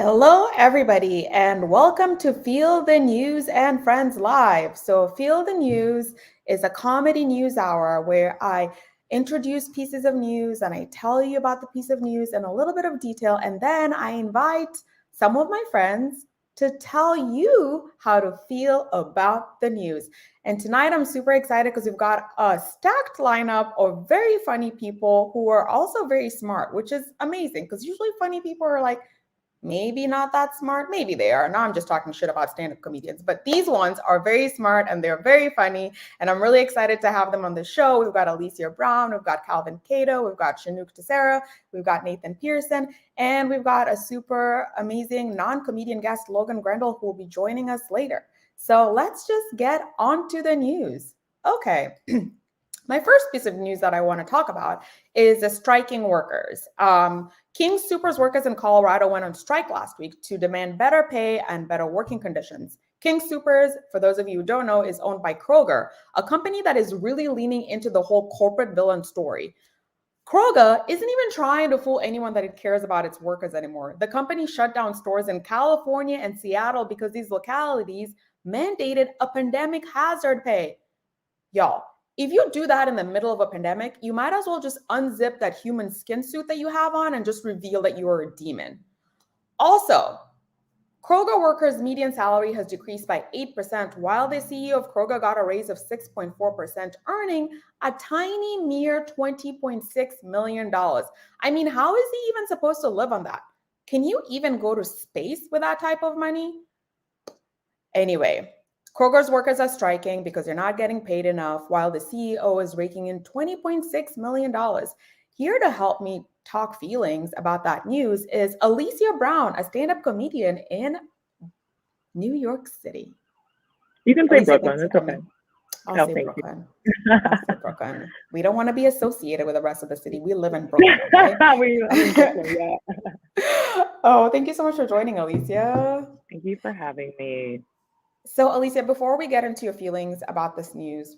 Hello, everybody, and welcome to Feel the News and Friends Live. So, Feel the News is a comedy news hour where I introduce pieces of news and I tell you about the piece of news in a little bit of detail, and then I invite some of my friends to tell you how to feel about the news. And tonight I'm super excited because we've got a stacked lineup of very funny people who are also very smart, which is amazing because usually funny people are like, maybe not that smart. Maybe they are. Now I'm just talking shit about stand-up comedians. But these ones are very smart and they're very funny. And I'm really excited to have them on the show. We've got Alicia Brown, we've got Calvin Cato, we've got Chinook Tessera, we've got Nathan Pearson, and we've got a super amazing non-comedian guest, Logan Grendel, who will be joining us later. So let's just get on to the news. Okay. My first piece of news that I want to talk about is the striking workers. King Soopers workers in Colorado went on strike last week to demand better pay and better working conditions. King Soopers, for those of you who don't know, is owned by Kroger, a company that is really leaning into the whole corporate villain story. Kroger isn't even trying to fool anyone that it cares about its workers anymore. The company shut down stores in California and Seattle because these localities mandated a pandemic hazard pay. Y'all, if you do that in the middle of a pandemic, you might as well just unzip that human skin suit that you have on and just reveal that you are a demon. Also, Kroger workers' median salary has decreased by 8%, while the CEO of Kroger got a raise of 6.4%, earning a tiny mere $20.6 million. I mean, how is he even supposed to live on that? Can you even go to space with that type of money? Anyway, Kroger's workers are striking because they're not getting paid enough, while the CEO is raking in $20.6 million. Here to help me talk feelings about that news is Alicia Brown, a stand-up comedian in New York City. You can say Alicia, Brooklyn. It's okay. I'll say Brooklyn. I'll say Brooklyn. We don't want to be associated with the rest of the city. We live in Brooklyn. Okay? Brooklyn, yeah. Oh, thank you so much for joining, Alicia. Thank you for having me. So, Alicia, before we get into your feelings about this news,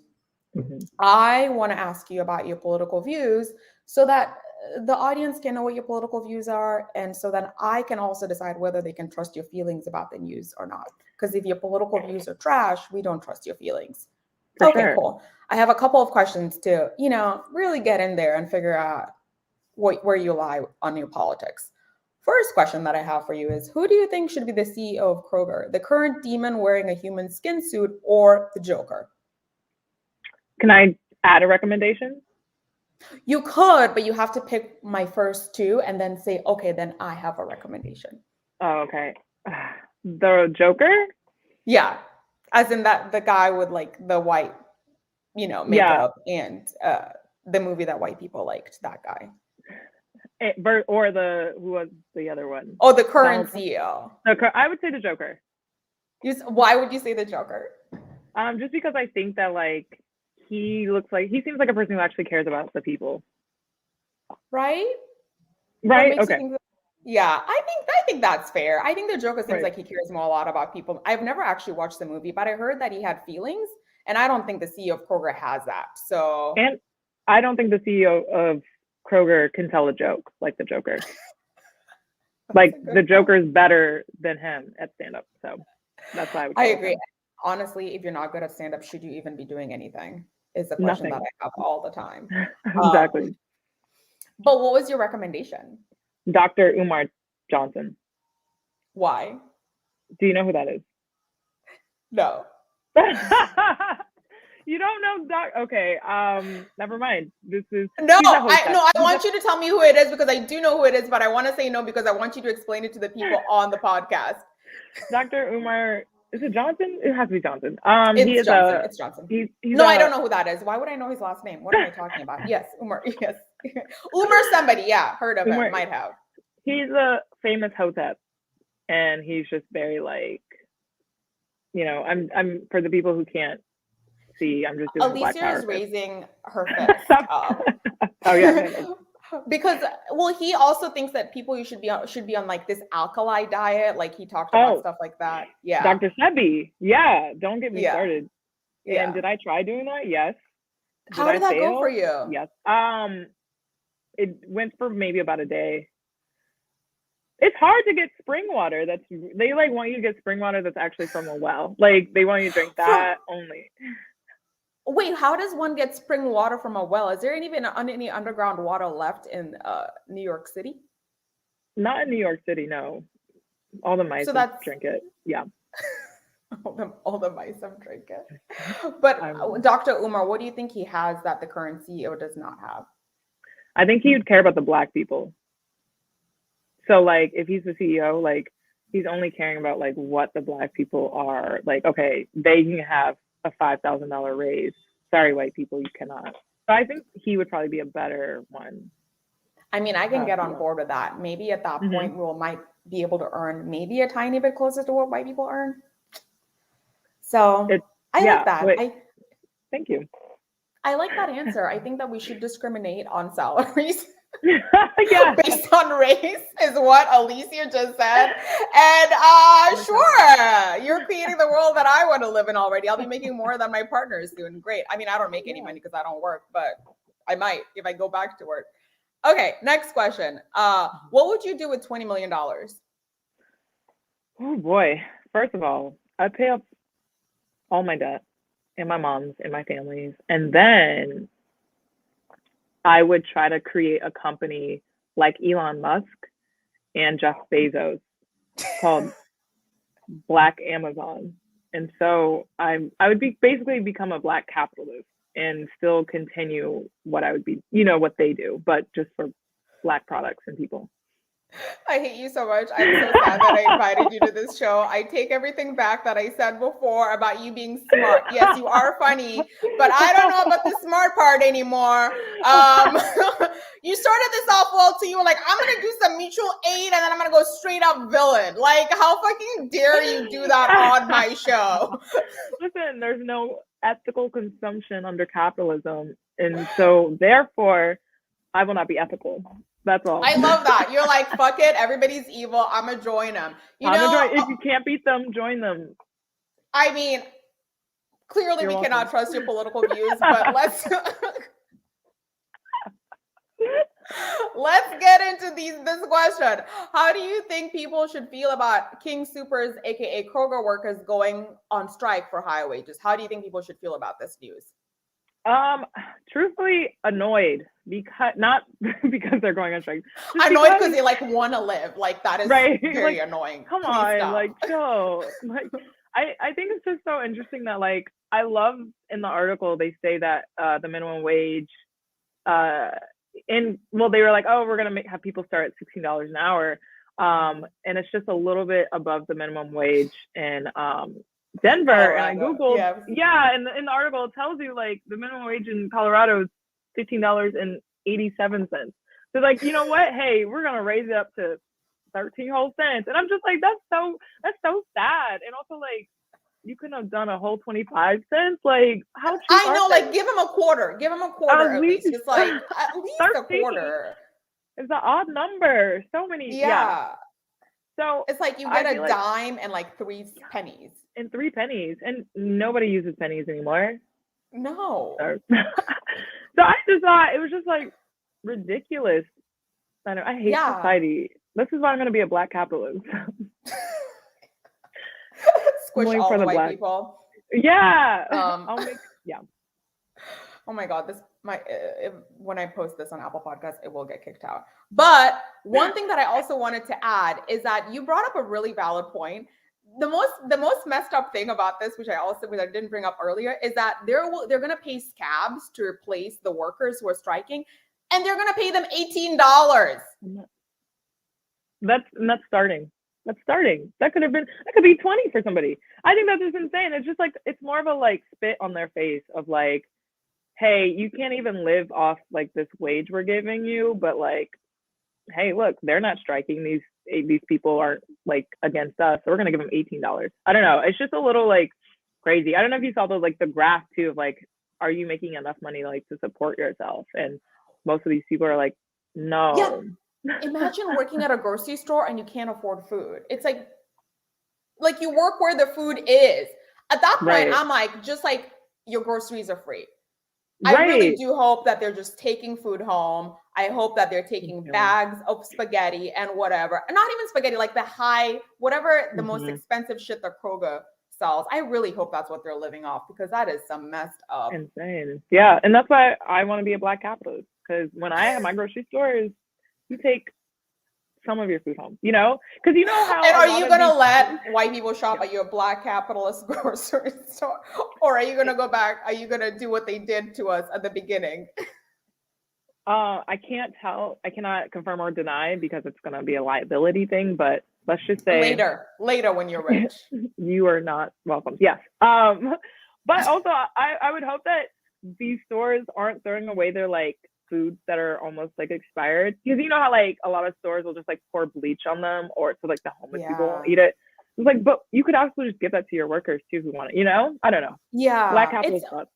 I want to ask you about your political views so that the audience can know what your political views are, and so that I can also decide whether they can trust your feelings about the news or not. Because if your political views are trash, we don't trust your feelings. Okay, sure. Cool. I have a couple of questions to, really get in there and figure out where you lie on your politics. First question that I have for you is, who do you think should be the CEO of Kroger? The current demon wearing a human skin suit or the Joker? Can I add a recommendation? You could, but you have to pick my first two and then say, okay, then I have a recommendation. Oh, okay. The Joker? Yeah. As in that the guy with like the white, makeup and the movie that white people liked, that guy. Or who was the other one? Oh, the current CEO. I would say the Joker. Why would you say the Joker? Just because I think that he seems like a person who actually cares about the people. Right? Right? Okay. Yeah, I think that's fair. I think the Joker seems like he cares more a lot about people. I've never actually watched the movie, but I heard that he had feelings, and I don't think the CEO of Kroger has that. So, and I don't think the CEO of Kroger can tell a joke like the Joker. The Joker's better than him at stand-up. So that's why I agree. Honestly, if you're not good at stand-up, should you even be doing anything? Is the question that I have all the time. Exactly. But what was your recommendation? Dr. Umar Johnson. Why? Do you know who that is? No. You don't know Okay. Never mind. This is I want you to tell me who it is because I do know who it is, but I want to say no because I want you to explain it to the people on the podcast. Dr. Umar, is it Johnson? It has to be Johnson. It's Johnson. It's Johnson. I don't know who that is. Why would I know his last name? What am I talking about? Yes, Umar. Yes, Umar. Somebody. Yeah, heard of him. Might have. He's a famous hotep, and he's just very I'm for the people who can't see. I'm just doing Alicia is raising her fist. Oh yeah. Because he also thinks that people should be on like this alkali diet, like he talked about stuff like that. Yeah, Dr. Sebi. Yeah, don't get me started. Yeah. And did I try doing that? Yes. How did that go for you? Yes. It went for maybe about a day. it's hard to get spring water. They like want you to get spring water that's actually from a well. Like they want you to drink that only. Wait, how does one get spring water from a well? Is there even any underground water left in New York City? Not in New York City, no. All the mice drink it. Yeah. all the mice have drink it. But Dr. Umar, what do you think he has that the current CEO does not have? I think he would care about the Black people. So like if he's the CEO, like he's only caring about like what the Black people are. Like, okay, they can have a $5,000 raise. Sorry, white people, you cannot. So I think he would probably be a better one. I mean, I can get on board with that. Maybe at that point we might be able to earn maybe a tiny bit closer to what white people earn. So I like that. Thank you. I like that answer. I think that we should discriminate on salaries. Yeah. Based on race is what Alicia just said. And sure, you're creating the world that I want to live in already. I'll be making more than my partner is doing. Great. I mean, I don't make any money because I don't work, but I might if I go back to work. Okay, next question. What would you do with $20 million? Oh boy. First of all, I'd pay off all my debt and my mom's and my family's. And then I would try to create a company like Elon Musk and Jeff Bezos called Black Amazon. And so I would basically become a Black capitalist and still continue what I would be, what they do, but just for Black products and people. I hate you so much. I'm so sad that I invited you to this show. I take everything back that I said before about you being smart. Yes, you are funny, but I don't know about the smart part anymore. You started this off well too. You were like, I'm going to do some mutual aid and then I'm going to go straight up villain. Like, how fucking dare you do that on my show? Listen, there's no ethical consumption under capitalism. And so therefore, I will not be ethical. That's all. I love that. You're like, fuck it. Everybody's evil. I'm going to join them. If you can't beat them, join them. I mean, clearly we cannot trust your political views, but let's get into this question. How do you think people should feel about King Soopers, aka Kroger workers, going on strike for higher wages? How do you think people should feel about this news? Truthfully, annoyed because they're going on strike. Annoyed because they like want to live. Like that is right. very annoying. Come on, like chill. Like I think it's just so interesting that like I love in the article they say that the minimum wage they were like, oh, we're gonna have people start at $16 an hour, and it's just a little bit above the minimum wage in Denver. Colorado. And I googled, in the article it tells you like the minimum wage in Colorado is $15.87. So like, you know what? Hey, we're gonna raise it up to 13 whole cents, and I'm just like, that's so sad. And also like, you couldn't have done a whole 25 cents. Like, how cheap I know, like, give him a quarter. Give him a quarter at least. It's like at least 13. A quarter. It's an odd number. So many. Yeah. So it's like you get a dime and like 3 pennies. And 3 pennies, and nobody uses pennies anymore. No. So I just thought it was just like ridiculous. I hate society. This is why I'm going to be a Black capitalist. Squish all the white people. Yeah. Oh my God, when I post this on Apple Podcasts, it will get kicked out. But one thing that I also wanted to add is that you brought up a really valid point. The most messed up thing about this, which I didn't bring up earlier, is that they're going to pay scabs to replace the workers who are striking, and they're going to pay them $18. That's starting. That's starting. That could be 20 for somebody. I think that's just insane. It's just like, it's more of a like spit on their face of like, hey, you can't even live off like this wage we're giving you, but like, hey, look, they're not striking. These people aren't like against us, so we're gonna give them $18. I don't know. It's just a little like crazy. I don't know if you saw the graph too of like, are you making enough money like to support yourself? And most of these people are like, no. Yeah. Imagine working at a grocery store and you can't afford food. It's like you work where the food is. At that point, right. I'm like, just like your groceries are free. I really Right. do hope that they're just taking food home. I hope that they're Me taking too. bags of spaghetti and whatever. And not even spaghetti, like the high, whatever the most Mhm. expensive shit that Kroger sells. I really hope that's what they're living off because that is some messed up. Insane. Yeah, and that's why I want to be a black capitalist, because when I have my grocery stores, you take some of your food home, because you know And how a are lot you of gonna these, let white people shop yeah. at your black capitalist grocery store? Or are you gonna go back? Are you gonna do what they did to us at the beginning? I can't tell. I cannot confirm or deny because it's going to be a liability thing. But let's just say Later when you're rich. you are not welcome. Yes. But also I would hope that these stores aren't throwing away their like foods that are almost like expired, because you know how like a lot of stores will just like pour bleach on them, or so like the homeless people won't Yeah. eat it. It's like, but you could actually just give that to your workers too who want it. I don't know. Black Yeah. capitalist thoughts.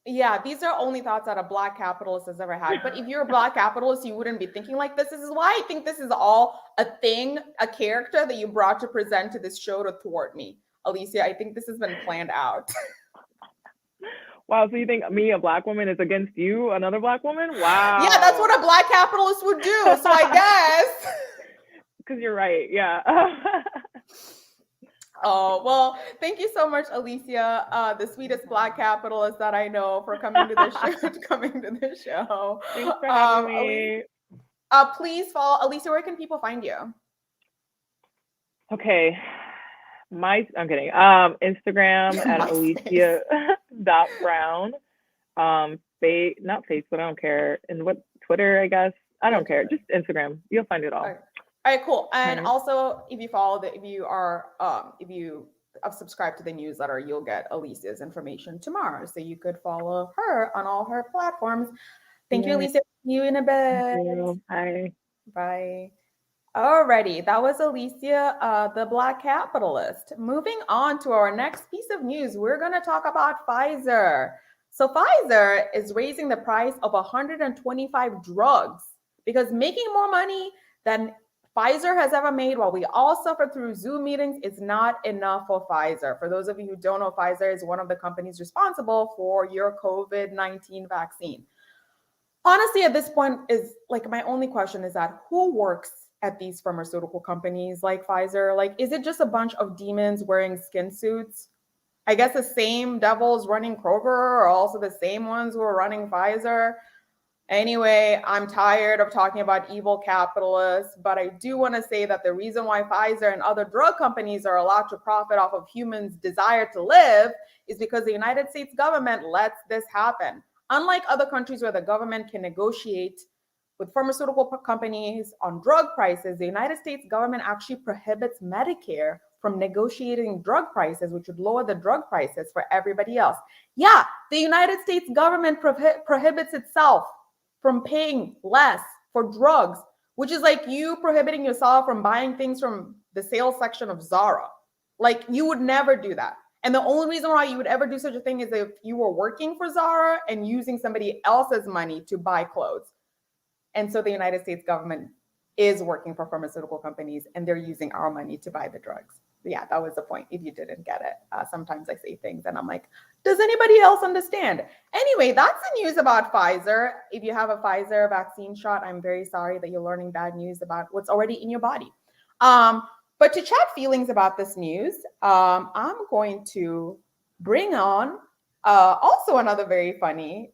Yeah, these are only thoughts that a black capitalist has ever had. But if you're a black capitalist, you wouldn't be thinking like this. This is why I think this is all a thing, a character that you brought to present to this show to thwart me. Alicia, I think this has been planned out. Wow, so you think me, a black woman, is against you, another black woman? Yeah, that's Wow. what a black capitalist would do. So I guess. Because you're right. Yeah. Oh, well, thank you so much, Alicia, the sweetest black capitalist that I know, for coming to the show. Coming to the show. Thanks for having Alicia, me. please follow Alicia. Where can people find you? Okay. I'm kidding. Instagram at MySpace. Alicia.Brown. Not Facebook, I don't care. And what, Twitter, I guess. I don't care. Just Instagram. You'll find it all. All right, cool. And Right. also, if you if you have subscribed to the newsletter, you'll get Alicia's information tomorrow. So you could follow her on all her platforms. Thank you, Alicia. See you in a bit. Bye. Bye. Alrighty, that was Alicia, the Black Capitalist. Moving on to our next piece of news, we're going to talk about Pfizer. So Pfizer is raising the price of 125 drugs because making more money than Pfizer has ever made while we all suffer through Zoom meetings is not enough for Pfizer. For those of you who don't know, Pfizer is one of the companies responsible for your COVID-19 vaccine. Honestly, at this point, is like my only question is that who works at these pharmaceutical companies like Pfizer? Like, is it just a bunch of demons wearing skin suits? I guess the same devils running Kroger are also the same ones who are running Pfizer. Anyway, I'm tired of talking about evil capitalists, but I do want to say that the reason why Pfizer and other drug companies are allowed to profit off of humans' desire to live is because the United States government lets this happen. Unlike other countries where the government can negotiate with pharmaceutical companies on drug prices, the United States government actually prohibits Medicare from negotiating drug prices, which would lower the drug prices for everybody else. Yeah, the United States government prohibits itself from paying less for drugs, which is like you prohibiting yourself from buying things from the sales section of Zara. Like you would never do that. And the only reason why you would ever do such a thing is if you were working for Zara and using somebody else's money to buy clothes. And so the United States government is working for pharmaceutical companies and they're using our money to buy the drugs. Yeah, that was the point. If you didn't get it, sometimes I say things and I'm like, does anybody else understand? Anyway, that's the news about Pfizer. If you have a Pfizer vaccine shot, I'm very sorry that you're learning bad news about what's already in your body. But to chat feelings about this news, I'm going to bring on also another very funny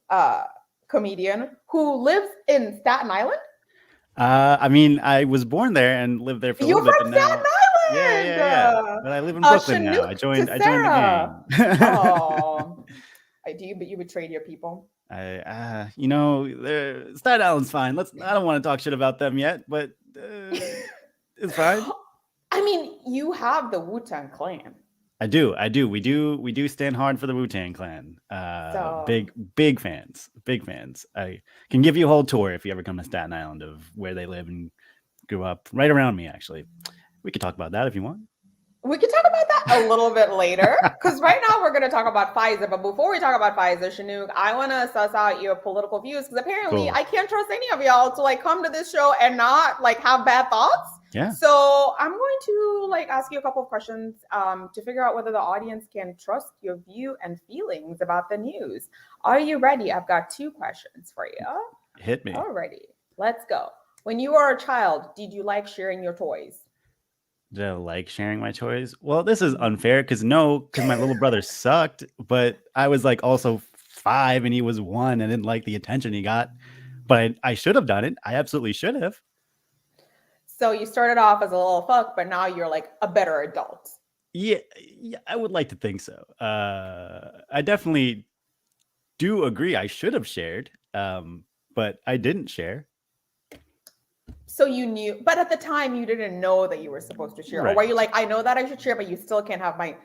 comedian who lives in Staten Island. I mean, I was born there and lived there for a You're little bit, but from Staten now, Island. yeah. But I live in Brooklyn now. Chinook I to joined the Sarah. gang. Oh, you betrayed your people. Staten Island's fine. I don't want to talk shit about them yet, but it's fine. I mean, you have the Wu-Tang Clan. I do. We do stand hard for the Wu-Tang Clan. Big fans. I can give you a whole tour if you ever come to Staten Island of where they live and grew up right around me. Actually, we could talk about that if you want. We can talk about that a little bit later, because right now we're going to talk about Pfizer. But before we talk about Pfizer, Shanook, I want to suss out your political views, because apparently Cool. I can't trust any of y'all to like come to this show and not like have bad thoughts. Yeah. So I'm going to like ask you a couple of questions to figure out whether the audience can trust your view and feelings about the news. Are you ready? I've got 2 questions for you. Hit me. Alrighty, let's go. When you were a child, did you like sharing your toys? Did I like sharing my toys? Well, this is unfair because my little brother sucked, but I was like also 5 and he was 1 and didn't like the attention he got. But I should have done it. I absolutely should have. So you started off as a little fuck, but now you're like a better adult. Yeah, I would like to think so. I definitely do agree I should have shared, but I didn't share. So you knew, but at the time you didn't know that you were supposed to share. Right. Or were you like, I know that I should share, but you still can't have my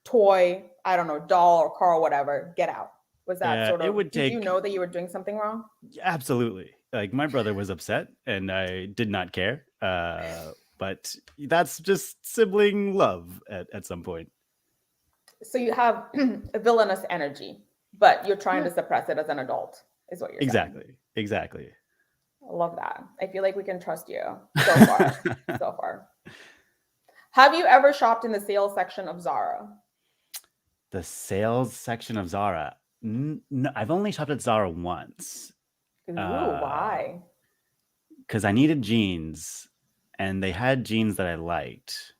toy, I don't know, doll or car or whatever, get out? Was that sort of, it would did you know that you were doing something wrong? Absolutely. Like my brother was upset and I did not care. But that's just sibling love at some point. So you have a villainous energy, but you're trying to suppress it as an adult, is what you're saying. Exactly. I love that. I feel like we can trust you so far. So far. Have you ever shopped in the sales section of Zara? The sales section of Zara? No, I've only shopped at Zara once. Ooh, why? Because I needed jeans, and they had jeans that I liked.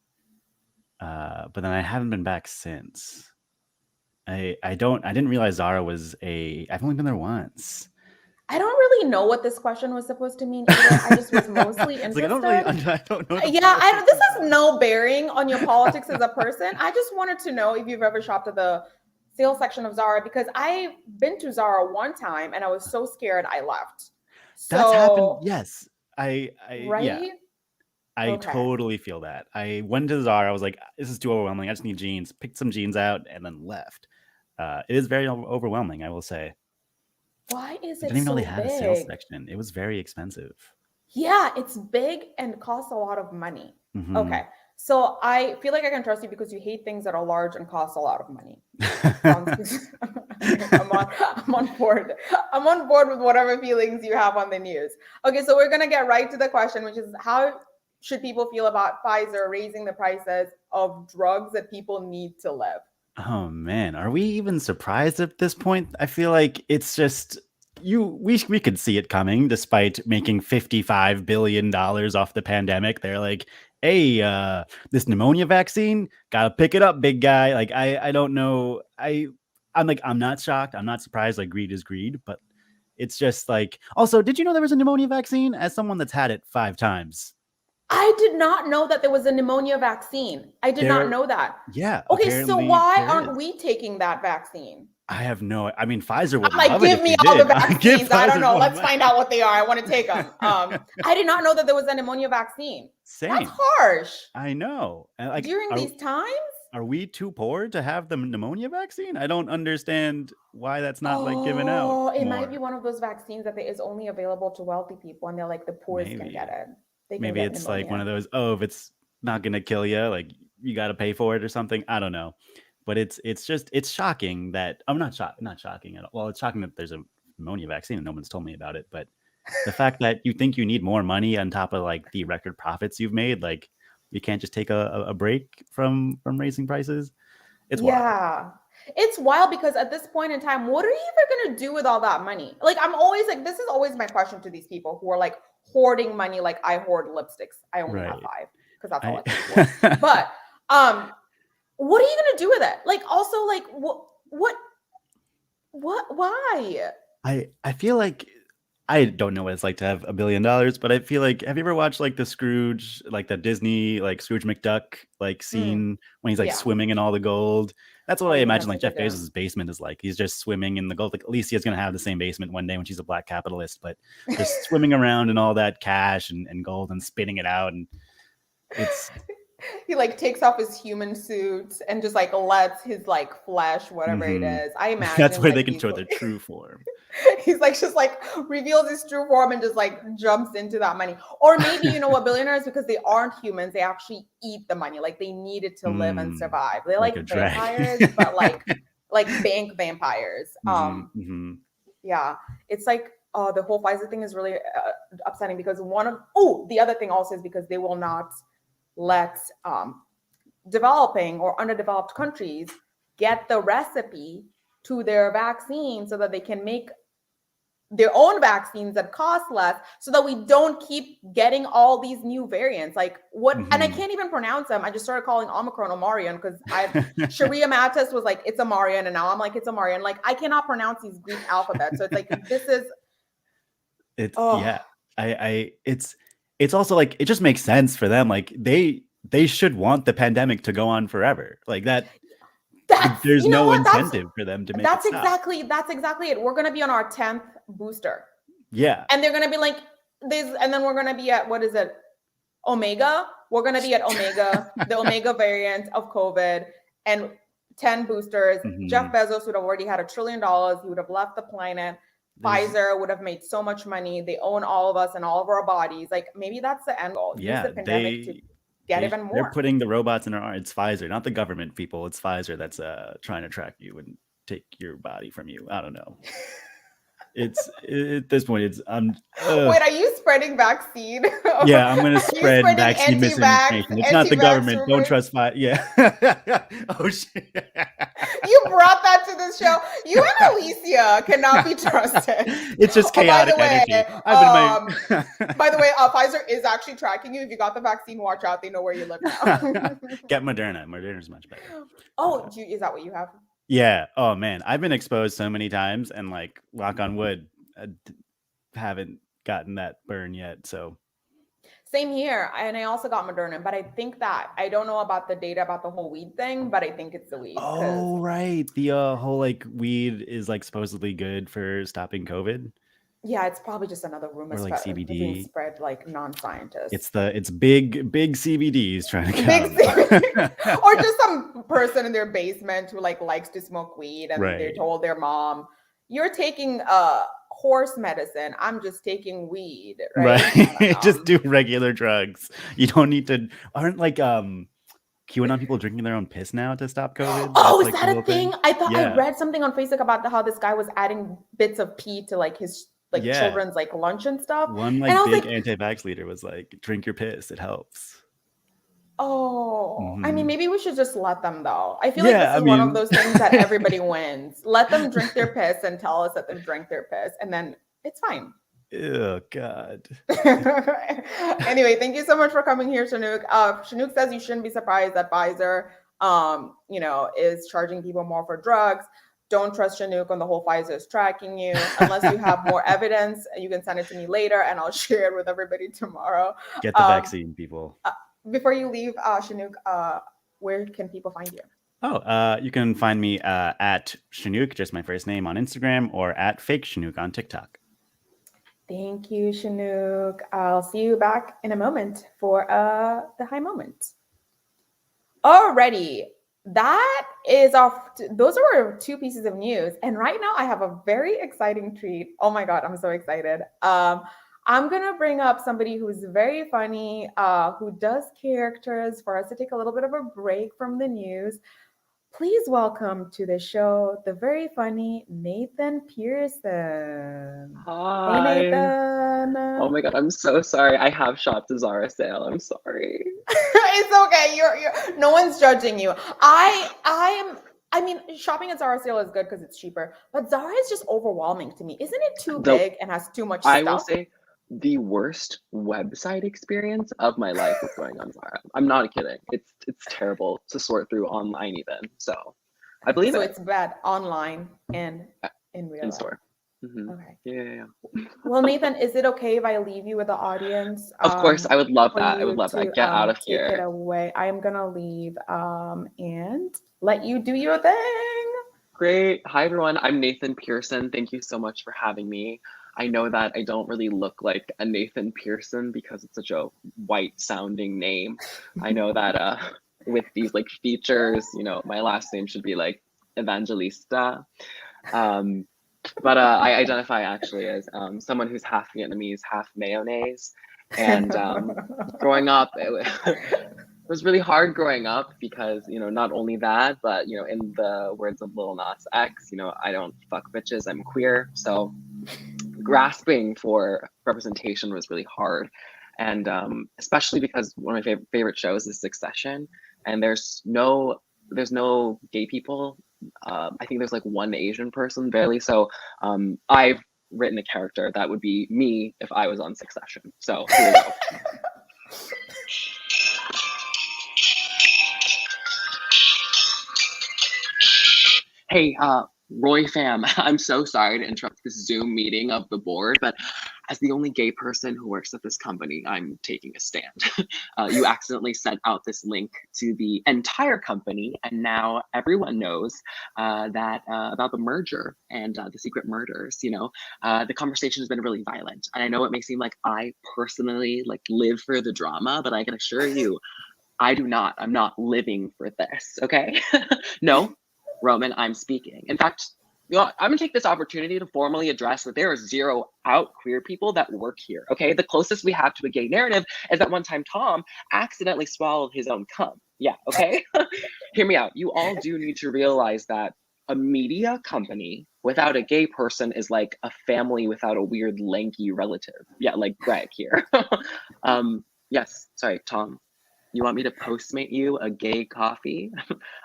But then I haven't been back since. I didn't realize Zara was I've only been there once. I don't really know what this question was supposed to mean either. I just was mostly interested. I don't know. Yeah, this has no bearing on your politics as a person. I just wanted to know if you've ever shopped at the sales section of Zara, because I've been to Zara one time and I was so scared I left. That's happened. Yes. I right? Yeah. I totally feel that. I went to Zara. I was like, this is too overwhelming. I just need jeans. Picked some jeans out and then left. It is very overwhelming, I will say. Why is it I didn't even know so they had big? a sales section. It was very expensive. Yeah, it's big and costs a lot of money. Mm-hmm. Okay. So I feel like I can trust you because you hate things that are large and cost a lot of money. I'm on board. I'm on board with whatever feelings you have on the news. Okay, so we're gonna get right to the question, which is how should people feel about Pfizer raising the prices of drugs that people need to live? Oh man, are we even surprised at this point? I feel like it's just we could see it coming despite making $55 billion off the pandemic. They're like, hey, this pneumonia vaccine, gotta pick it up, big guy. Like I don't know. I'm not shocked. I'm not surprised. Like greed is greed, but it's just like, also, did you know there was a pneumonia vaccine? As someone that's had it 5 times. I did not know that there was a pneumonia vaccine. I did not know that. Yeah. Okay, so why aren't we taking that vaccine? I have no. I mean, Pfizer would like love give it me if all did. the vaccines. I don't know. Let's find out what they are. I want to take them. I did not know that there was a pneumonia vaccine. Same. That's harsh. I know. Like, during these times. Are we too poor to have the pneumonia vaccine? I don't understand why that's not like given out. Oh, it might be one of those vaccines that is only available to wealthy people, and they're like the poorest can get it. Maybe it's pneumonia. Like one of those, if it's not going to kill you, like you got to pay for it or something. I don't know. But it's shocking that I'm not shocking at all. Well, it's shocking that there's a pneumonia vaccine and no one's told me about it. But the fact that you think you need more money on top of like the record profits you've made, like you can't just take a break from raising prices. It's wild. Yeah. It's wild because at this point in time, what are you even going to do with all that money? Like, I'm always like, this is always my question to these people who are like hoarding money. Like I hoard lipsticks. I only have 5 because that's all I can afford. But, what are you going to do with it? Like, also like why? I feel like, I don't know what it's like to have $1 billion, but I feel like, have you ever watched like the Scrooge, like the Disney, like Scrooge McDuck, like scene when he's like swimming in all the gold? That's what I imagine like Jeff Bezos' basement is like. He's just swimming in the gold. Like Alicia's going to have the same basement one day when she's a black capitalist, but just swimming around in all that cash and gold and spitting it out. And it's he like takes off his human suit and just like lets his like flesh, whatever it is. I imagine That's where like they can show their true form. he's like just like reveals his true form and just like jumps into that money. Or maybe, you know what, billionaires, because they aren't humans, they actually eat the money. Like they need it to live and survive. They're like like a dragon. vampires, but like bank vampires. Yeah, it's like the whole Pfizer thing is really upsetting because the other thing also is because they will not let developing or underdeveloped countries get the recipe to their vaccine so that they can make their own vaccines that cost less so that we don't keep getting all these new variants. Like what? And I can't even pronounce them. I just started calling Omicron Omarion because Sharia Matis was like, it's Omarion. And now I'm like, it's Omarion. Like I cannot pronounce these Greek alphabets. So it's like, it's also like, it just makes sense for them. Like they should want the pandemic to go on forever. Like there's no incentive for them to make it stop. That's exactly it. We're going to be on our 10th booster. Yeah. And they're going to be like this. And then we're going to be at, what is it? Omega. We're going to be at Omega, the Omega variant of COVID, and 10 boosters. Jeff Bezos would have already had $1 trillion. He would have left the planet. Pfizer would have made so much money. They own all of us and all of our bodies. Like maybe that's the end goal. Yeah, use the pandemic to get even more. They're putting the robots in our arms. It's Pfizer, not the government people. It's Pfizer that's trying to track you and take your body from you. I don't know. It's at this point. It's Wait, are you spreading vaccine? Yeah, I'm gonna spread vaccine misinformation. It's not the government. Don't trust Pfizer. Yeah. Oh shit. You brought that to the show. You and Alicia cannot be trusted. It's just chaotic energy. By the way, Pfizer is actually tracking you. If you got the vaccine, watch out. They know where you live now. Get Moderna. Moderna's much better. Oh, is that what you have? Yeah. Oh man, I've been exposed so many times, and like, knock on wood, I haven't gotten that burn yet. So same here. And I also got Moderna, but I think that I don't know about the data about the whole weed thing, but I think it's the weed. Oh right, the whole like weed is like supposedly good for stopping COVID. Yeah, it's probably just another rumor or like CBD being spread like non-scientists. It's big CBDs trying to come. Or just some person in their basement who like likes to smoke weed and they told their mom, "You're taking horse medicine. I'm just taking weed." Right. Just do regular drugs. You don't need to. Aren't like QAnon people drinking their own piss now to stop COVID? Oh, is that a thing? I thought I read something on Facebook about how this guy was adding bits of pee to like his children's like lunch and stuff. One like big anti-vax leader was like, drink your piss, it helps. Oh, I mean, maybe we should just let them though. I feel like this is one of those things that everybody wins. Let them drink their piss and tell us that they drank their piss, and then it's fine. Oh God. Anyway, thank you so much for coming here, Chinook. Chinook says you shouldn't be surprised that Pfizer, is charging people more for drugs. Don't trust Chinook on the whole Pfizer is tracking you. Unless you have more evidence, you can send it to me later and I'll share it with everybody tomorrow. Get the vaccine, people. Before you leave, Chinook, where can people find you? You can find me at Chinook, just my first name, on Instagram, or at Fake Chinook on TikTok. Thank you, Chinook. I'll see you back in a moment for the high moment. Alrighty. Those are our two pieces of news. And right now I have a very exciting treat. Oh my God, I'm so excited. I'm going to bring up somebody who's very funny, who does characters, for us to take a little bit of a break from the news. Please welcome to the show the very funny Nathan Pearson. Hi. Hey, Nathan. Oh my God, I'm so sorry. I have shopped a Zara sale. I'm sorry. It's okay. You're no one's judging you. I mean, shopping at Zara sale is good because it's cheaper, but Zara is just overwhelming to me. Isn't it too big and has too much stuff? I will say the worst website experience of my life was going on Zara. I'm not kidding. It's terrible to sort through online even. So I believe so it's bad online and in real life. Store. Mm-hmm. Okay. Yeah. Well, Nathan, is it okay if I leave you with the audience? Of course, I would love that. I would love that. Get out of here. Take it away. I am gonna leave and let you do your thing. Great. Hi everyone. I'm Nathan Pearson. Thank you so much for having me. I know that I don't really look like a Nathan Pearson because it's such a white sounding name. I know that with these like features, you know, my last name should be like Evangelista. But I identify actually as someone who's half Vietnamese, half mayonnaise. And growing up, it was really hard growing up because, you know, not only that, but, you know, in the words of Lil Nas X, you know, I don't fuck bitches, I'm queer. So grasping for representation was really hard. And especially because one of my favorite shows is Succession, and there's no gay people. I think there's like one Asian person barely. So I've written a character that would be me if I was on Succession. So here we go. Hey, Roy fam, I'm so sorry to interrupt this Zoom meeting of the board, but as the only gay person who works at this company, I'm taking a stand. You accidentally sent out this link to the entire company, and now everyone knows that about the merger and the secret murders. You know, the conversation has been really violent, and I know it may seem like I personally like live for the drama, but I can assure you, I do not. I'm not living for this. Okay, no. Roman, I'm speaking. In fact, you know, I'm gonna take this opportunity to formally address that there are 0 out queer people that work here. Okay, the closest we have to a gay narrative is that one time Tom accidentally swallowed his own cum. Yeah, okay. Hear me out. You all do need to realize that a media company without a gay person is like a family without a weird lanky relative. Yeah, like Greg here. Yes, sorry, Tom. You want me to Postmate you a gay coffee?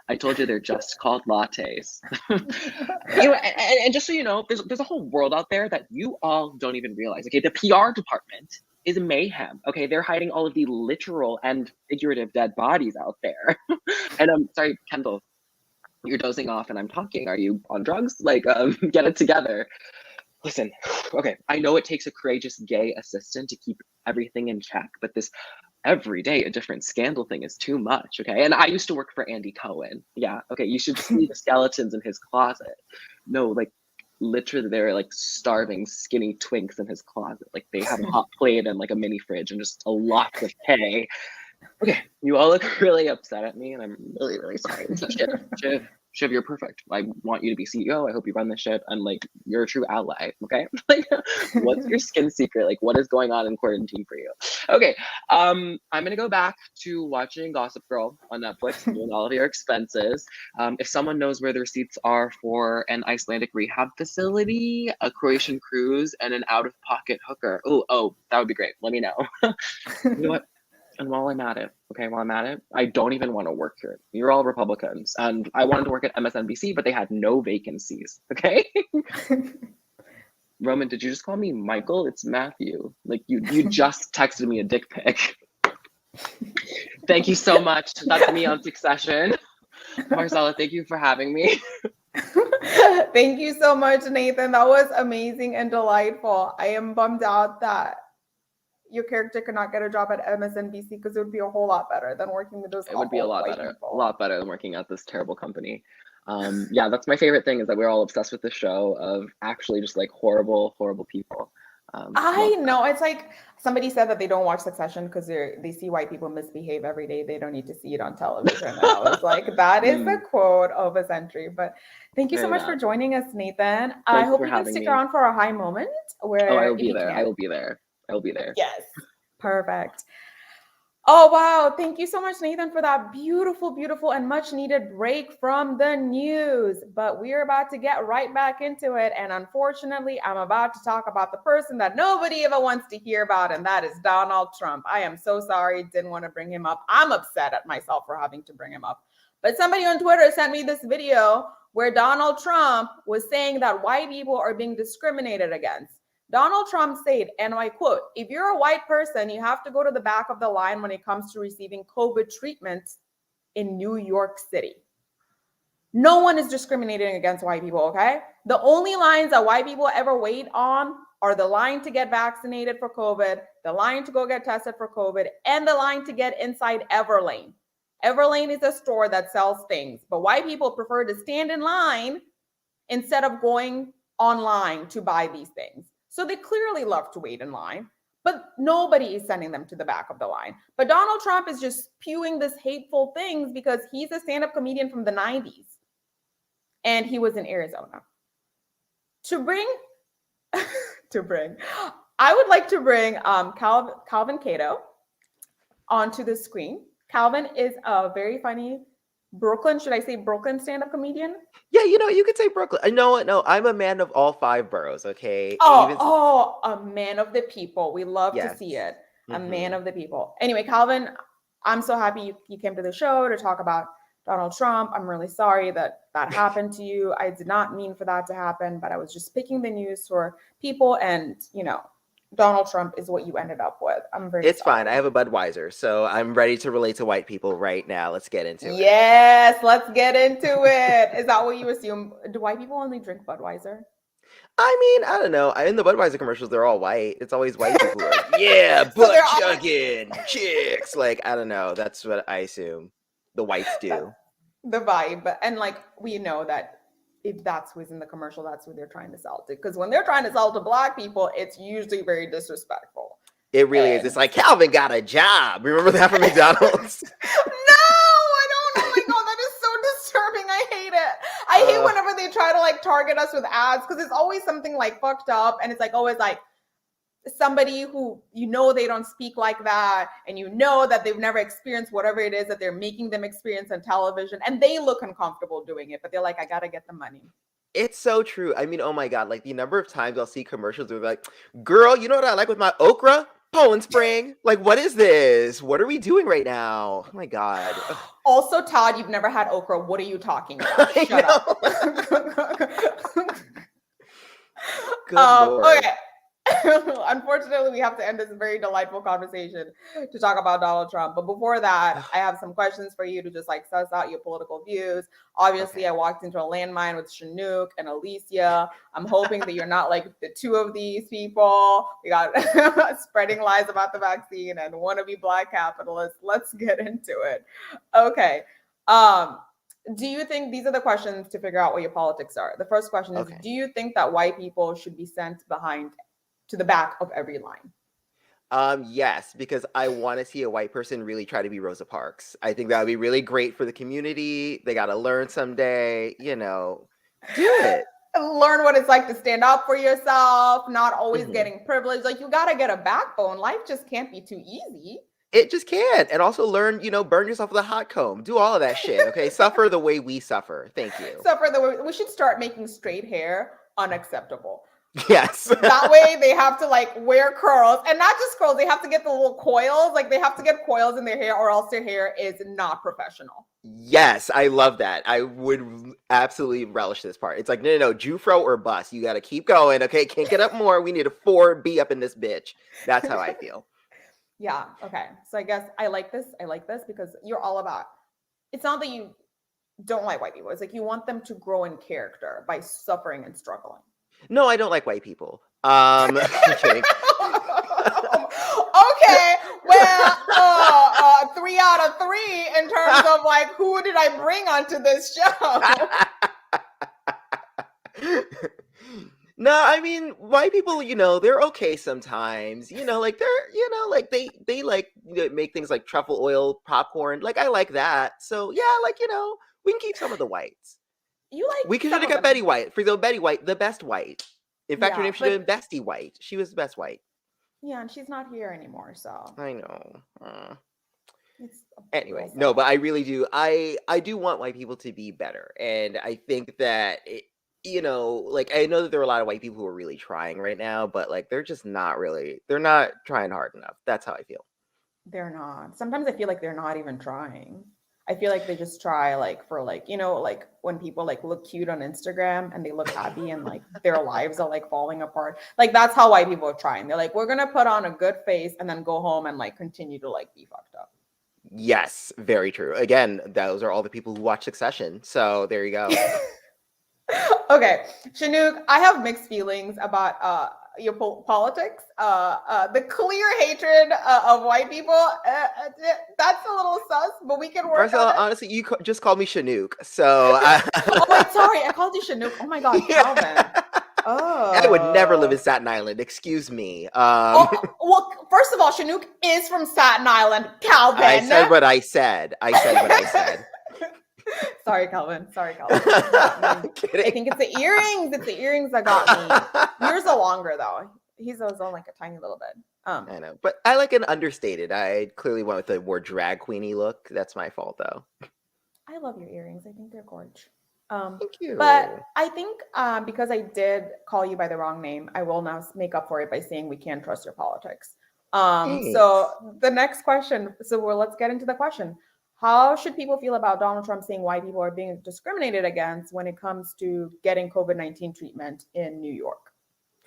I told you they're just called lattes. You know, and just so you know, there's a whole world out there that you all don't even realize. Okay, the PR department is mayhem. Okay, they're hiding all of the literal and figurative dead bodies out there. And I'm sorry, Kendall, you're dozing off and I'm talking. Are you on drugs? Like, get it together. Listen, okay, I know it takes a courageous gay assistant to keep everything in check, but this every day a different scandal thing is too much. Okay, and I used to work for Andy Cohen. Yeah, okay, you should see the skeletons in his closet. No, like literally they're like starving skinny twinks in his closet. Like they have a hot plate and like a mini fridge and just a lot of hay. Okay, you all look really upset at me and I'm really, really sorry. Shiv, you're perfect. I want you to be CEO. I hope you run the ship. And like, you're a true ally. Okay. Like, what's your skin secret? Like, what is going on in quarantine for you? Okay. I'm gonna go back to watching Gossip Girl on Netflix, doing all of your expenses. If someone knows where the receipts are for an Icelandic rehab facility, a Croatian cruise, and an out-of-pocket hooker, oh, that would be great. Let me know. You know what? And while I'm at it, I don't even want to work here. You're all Republicans. And I wanted to work at MSNBC, but they had no vacancies. Okay. Roman, did you just call me Michael? It's Matthew. Like you just texted me a dick pic. Thank you so much. That's me on Succession. Marcela, thank you for having me. Thank you so much, Nathan. That was amazing and delightful. I am bummed out that your character could not get a job at MSNBC because it would be a whole lot better than working with those. It would be a lot better, people. a lot better than working at this terrible company. Yeah, that's my favorite thing is that we're all obsessed with the show of actually just like horrible, horrible people. I know. It's like somebody said that they don't watch Succession because they see white people misbehave every day. They don't need to see it on television. And I was like, that is the quote of a century. But thank you so much for joining us, Nathan. I hope you can stick around for a high moment where I will be there. I will be there. I will be there. Yes. Perfect. Oh, wow. Thank you so much, Nathan, for that beautiful, beautiful and much needed break from the news. But we're about to get right back into it. And unfortunately, I'm about to talk about the person that nobody ever wants to hear about, and that is Donald Trump. I am so sorry. Didn't want to bring him up. I'm upset at myself for having to bring him up. But somebody on Twitter sent me this video where Donald Trump was saying that white people are being discriminated against. Donald Trump said, and I quote, "If you're a white person, you have to go to the back of the line when it comes to receiving COVID treatments in New York City." No one is discriminating against white people, okay? The only lines that white people ever wait on are the line to get vaccinated for COVID, the line to go get tested for COVID, and the line to get inside Everlane. Everlane is a store that sells things, but white people prefer to stand in line instead of going online to buy these things. So they clearly love to wait in line, but nobody is sending them to the back of the line. But Donald Trump is just spewing this hateful things because he's a stand-up comedian from the 90s. And he was in Arizona. I would like to bring Calvin Cato onto the screen. Calvin is a very funny Brooklyn stand-up comedian? Yeah, you could say Brooklyn. No, I'm a man of all 5 boroughs, okay? A man of the people. We love to Yes. see it. A Mhm. man of the people. Anyway, Calvin, I'm so happy you came to the show to talk about Donald Trump. I'm really sorry that happened to you. I did not mean for that to happen, but I was just picking the news for people, and Donald Trump is what you ended up with. I'm very It's sorry. fine. I have a Budweiser, so I'm ready to relate to white people right now. Let's get into it. Yes, let's get into it. Is that what you assume? Do white people only drink Budweiser? I mean, I don't know. In the Budweiser commercials, they're all white. It's always white people who are like, yeah, So butt they're all- chugging, chicks. Like, I don't know. That's what I assume the whites do. The vibe. And we know that if that's who's in the commercial, that's who they're trying to sell to. Because when they're trying to sell to Black people, it's usually very disrespectful. It really is. It's like, Calvin got a job. Remember that from McDonald's? No, I don't. Oh my God, that is so disturbing. I hate it. I hate whenever they try to target us with ads, because it's always something fucked up, and it's always somebody who they don't speak like that, and that they've never experienced whatever it is that they're making them experience on television, and they look uncomfortable doing it, but they're like, I gotta get the money. It's so true. I mean, oh my God, the number of times I'll see commercials where they're like, girl, you know what I like with my okra? Poland Spring. What is this? What are we doing right now? Oh my God. Also, Todd, you've never had okra. What are you talking about? Shut up. Good Lord. Okay. Unfortunately, we have to end this very delightful conversation to talk about Donald Trump. But before that, I have some questions for you to just suss out your political views. Obviously, Okay. I walked into a landmine with Chinook and Alicia. I'm hoping that you're not the two of these people. We got spreading lies about the vaccine and wannabe Black capitalists. Let's get into it. Okay. Do you think these are the questions to figure out what your politics are? The first question is, Okay. do you think that white people should be sent to the back of every line? Yes, because I want to see a white person really try to be Rosa Parks. I think that would be really great for the community. They got to learn someday, do it. Learn what it's like to stand up for yourself, not always Mhm. getting privileged. You got to get a backbone. Life just can't be too easy. It just can't. And also learn, burn yourself with a hot comb. Do all of that shit, okay? Suffer the way we suffer. Thank you. So we should start making straight hair unacceptable. Yes. That way they have to wear curls, and not just curls. They have to get the little coils. They have to get coils in their hair, or else their hair is not professional. Yes, I love that. I would absolutely relish this part. It's no, Jufro or bust. You got to keep going, okay? Can't get up more. We need a 4B up in this bitch. That's how I feel. Yeah. Okay. So I guess I like this. Because you're all about, it's not that you don't like white people. It's you want them to grow in character by suffering and struggling. No, I don't like white people. I'm kidding. Okay. Well, 3 out of 3 in terms of who did I bring onto this show? No, I mean, white people, they're okay sometimes. They're, they make things like truffle oil popcorn. I like that. So yeah, we can keep some of the whites. We could have got Betty White. Betty White, the best white. In fact, her name should have been Bestie White. She was the best white. Yeah, and she's not here anymore, so. I know. It's Anyway, no, but I really do. I do want white people to be better. And I think that, I know that there are a lot of white people who are really trying right now, but they're just not really, they're not trying hard enough. That's how I feel. They're not. Sometimes I feel they're not even trying. I feel they just try for when people look cute on Instagram and they look happy and their lives are falling apart. That's how white people are trying. They're we're gonna put on a good face and then go home and continue to be fucked up. Yes, very true. Again, those are all the people who watch Succession. So there you go. Okay, Chinook, I have mixed feelings about your politics. The clear hatred of white people, that's a little sus, but we can work Marcela, on it. honestly, you just called me Chinook. So Oh, wait, sorry. I called you Chinook. Oh my God, Yeah. Calvin. I would never live in Oh. Staten Island. Excuse me. Well, first of all, Chinook is from Staten Island, Calvin. I said what I said. I said what I said. Sorry, Calvin. Sorry, Calvin. I Kidding. think it's the earrings. It's the earrings that got me. Yours are longer though. He's always on like a tiny little bit. I know, but I like an understated. I clearly went with a more drag queeny look. That's my fault, though. I love your earrings. I think they're gorgeous. Thank you. But I think because I did call you by the wrong name, I will now make up for it by saying we can't trust your politics. So the next question. Let's get into the question. How should people feel about Donald Trump saying why people are being discriminated against when it comes to getting COVID-19 treatment in New York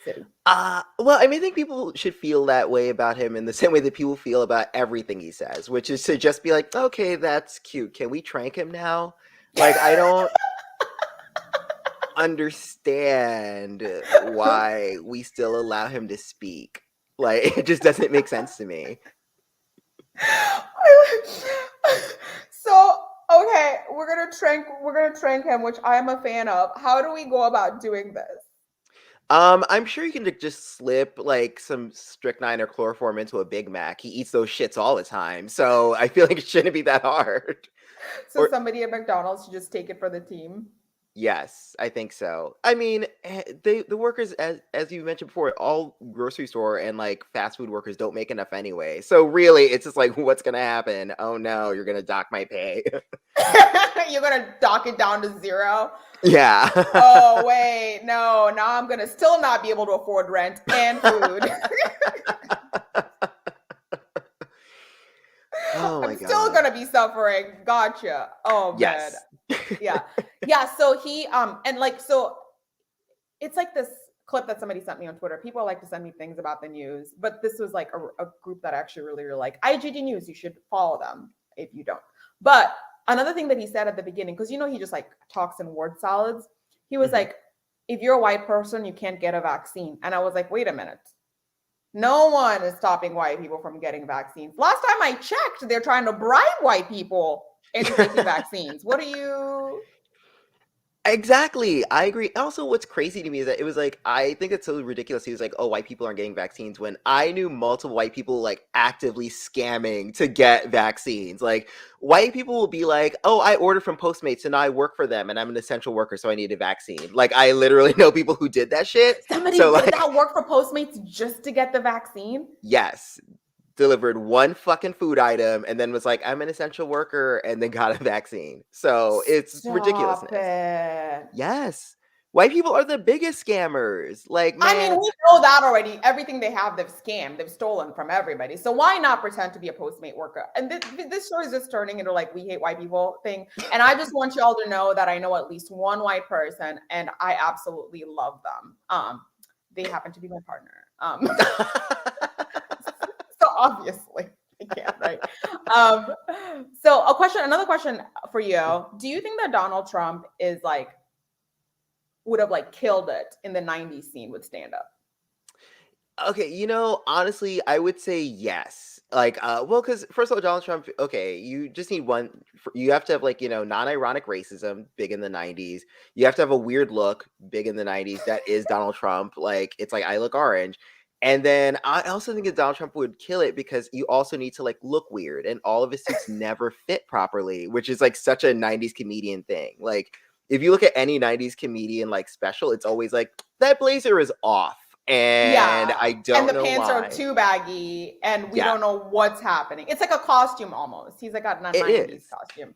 City? Well, I mean, I think people should feel that way about him in the same way that people feel about everything he says, which is to just be like, okay, that's cute. Can we trank him now? Like, I don't understand why we still allow him to speak. Like, it just doesn't make sense to me. So, okay, we're gonna trank him, which I am a fan of. How do we go about doing this? I'm sure you can just slip like some strychnine or chloroform into a Big Mac. He eats those shits all the time, so I feel like it shouldn't be that hard. So somebody at McDonald's should just take it for the team. Yes, I think so. I mean, the workers, as you mentioned before, all grocery store and like fast food workers don't make enough anyway. So really, it's just like, what's gonna happen? Oh no, you're gonna dock my pay. You're gonna dock it down to 0. Yeah. Oh wait, no. Now I'm gonna still not be able to afford rent and food. Oh my I'm still gonna be suffering. Gotcha. Oh Yes. man. Yeah. So he and like so it's like this clip that somebody sent me on Twitter. People like to send me things about the news, but this was like a group that I actually really like. IGD News. You should follow them if you don't. But another thing that he said at the beginning, because he just like talks in word salads. He was like, if you're a white person, you can't get a vaccine. And I was like, wait a minute. No one is stopping white people from getting vaccines. Last time I checked, they're trying to bribe white people into taking vaccines. What are you? Exactly. I agree. Also, what's crazy to me is that it was like, I think it's so ridiculous. He was like, oh, white people aren't getting vaccines, when I knew multiple white people like actively scamming to get vaccines. Like, white people will be like, oh, I ordered from Postmates and now I work for them and I'm an essential worker, so I need a vaccine. Like, I literally know people who did that shit. Somebody So, did like, that work for Postmates just to get the vaccine? yes. Delivered one fucking food item and then was like, I'm an essential worker, and then got a vaccine. So it's ridiculousness. It. Yes. White people are the biggest scammers. Like, man. I mean, we know that already. Everything they have, they've scammed. They've stolen from everybody. So why not pretend to be a Postmate worker? And this story is just turning into like, we hate white people thing. And I just want y'all to know that I know at least one white person and I absolutely love them. They happen to be my partner. So obviously I can't, right? So another question for you. Do you think that Donald Trump is like, would have like killed it in the 90s scene with stand up? Okay, honestly, I would say yes. Like, well, because first of all, Donald Trump, okay, you just need one. You have to have like, non-ironic racism, big in the 90s. You have to have a weird look, big in the 90s. That is Donald Trump. Like, it's like, I look orange. And then I also think that Donald Trump would kill it because you also need to like look weird, and all of his suits never fit properly, which is like such a 90s comedian thing. Like, if you look at any 90s comedian like special, it's always like, that blazer is off. And I don't know why. And the pants are too baggy and we don't know what's happening. It's like a costume almost. He's like got a 90s costume.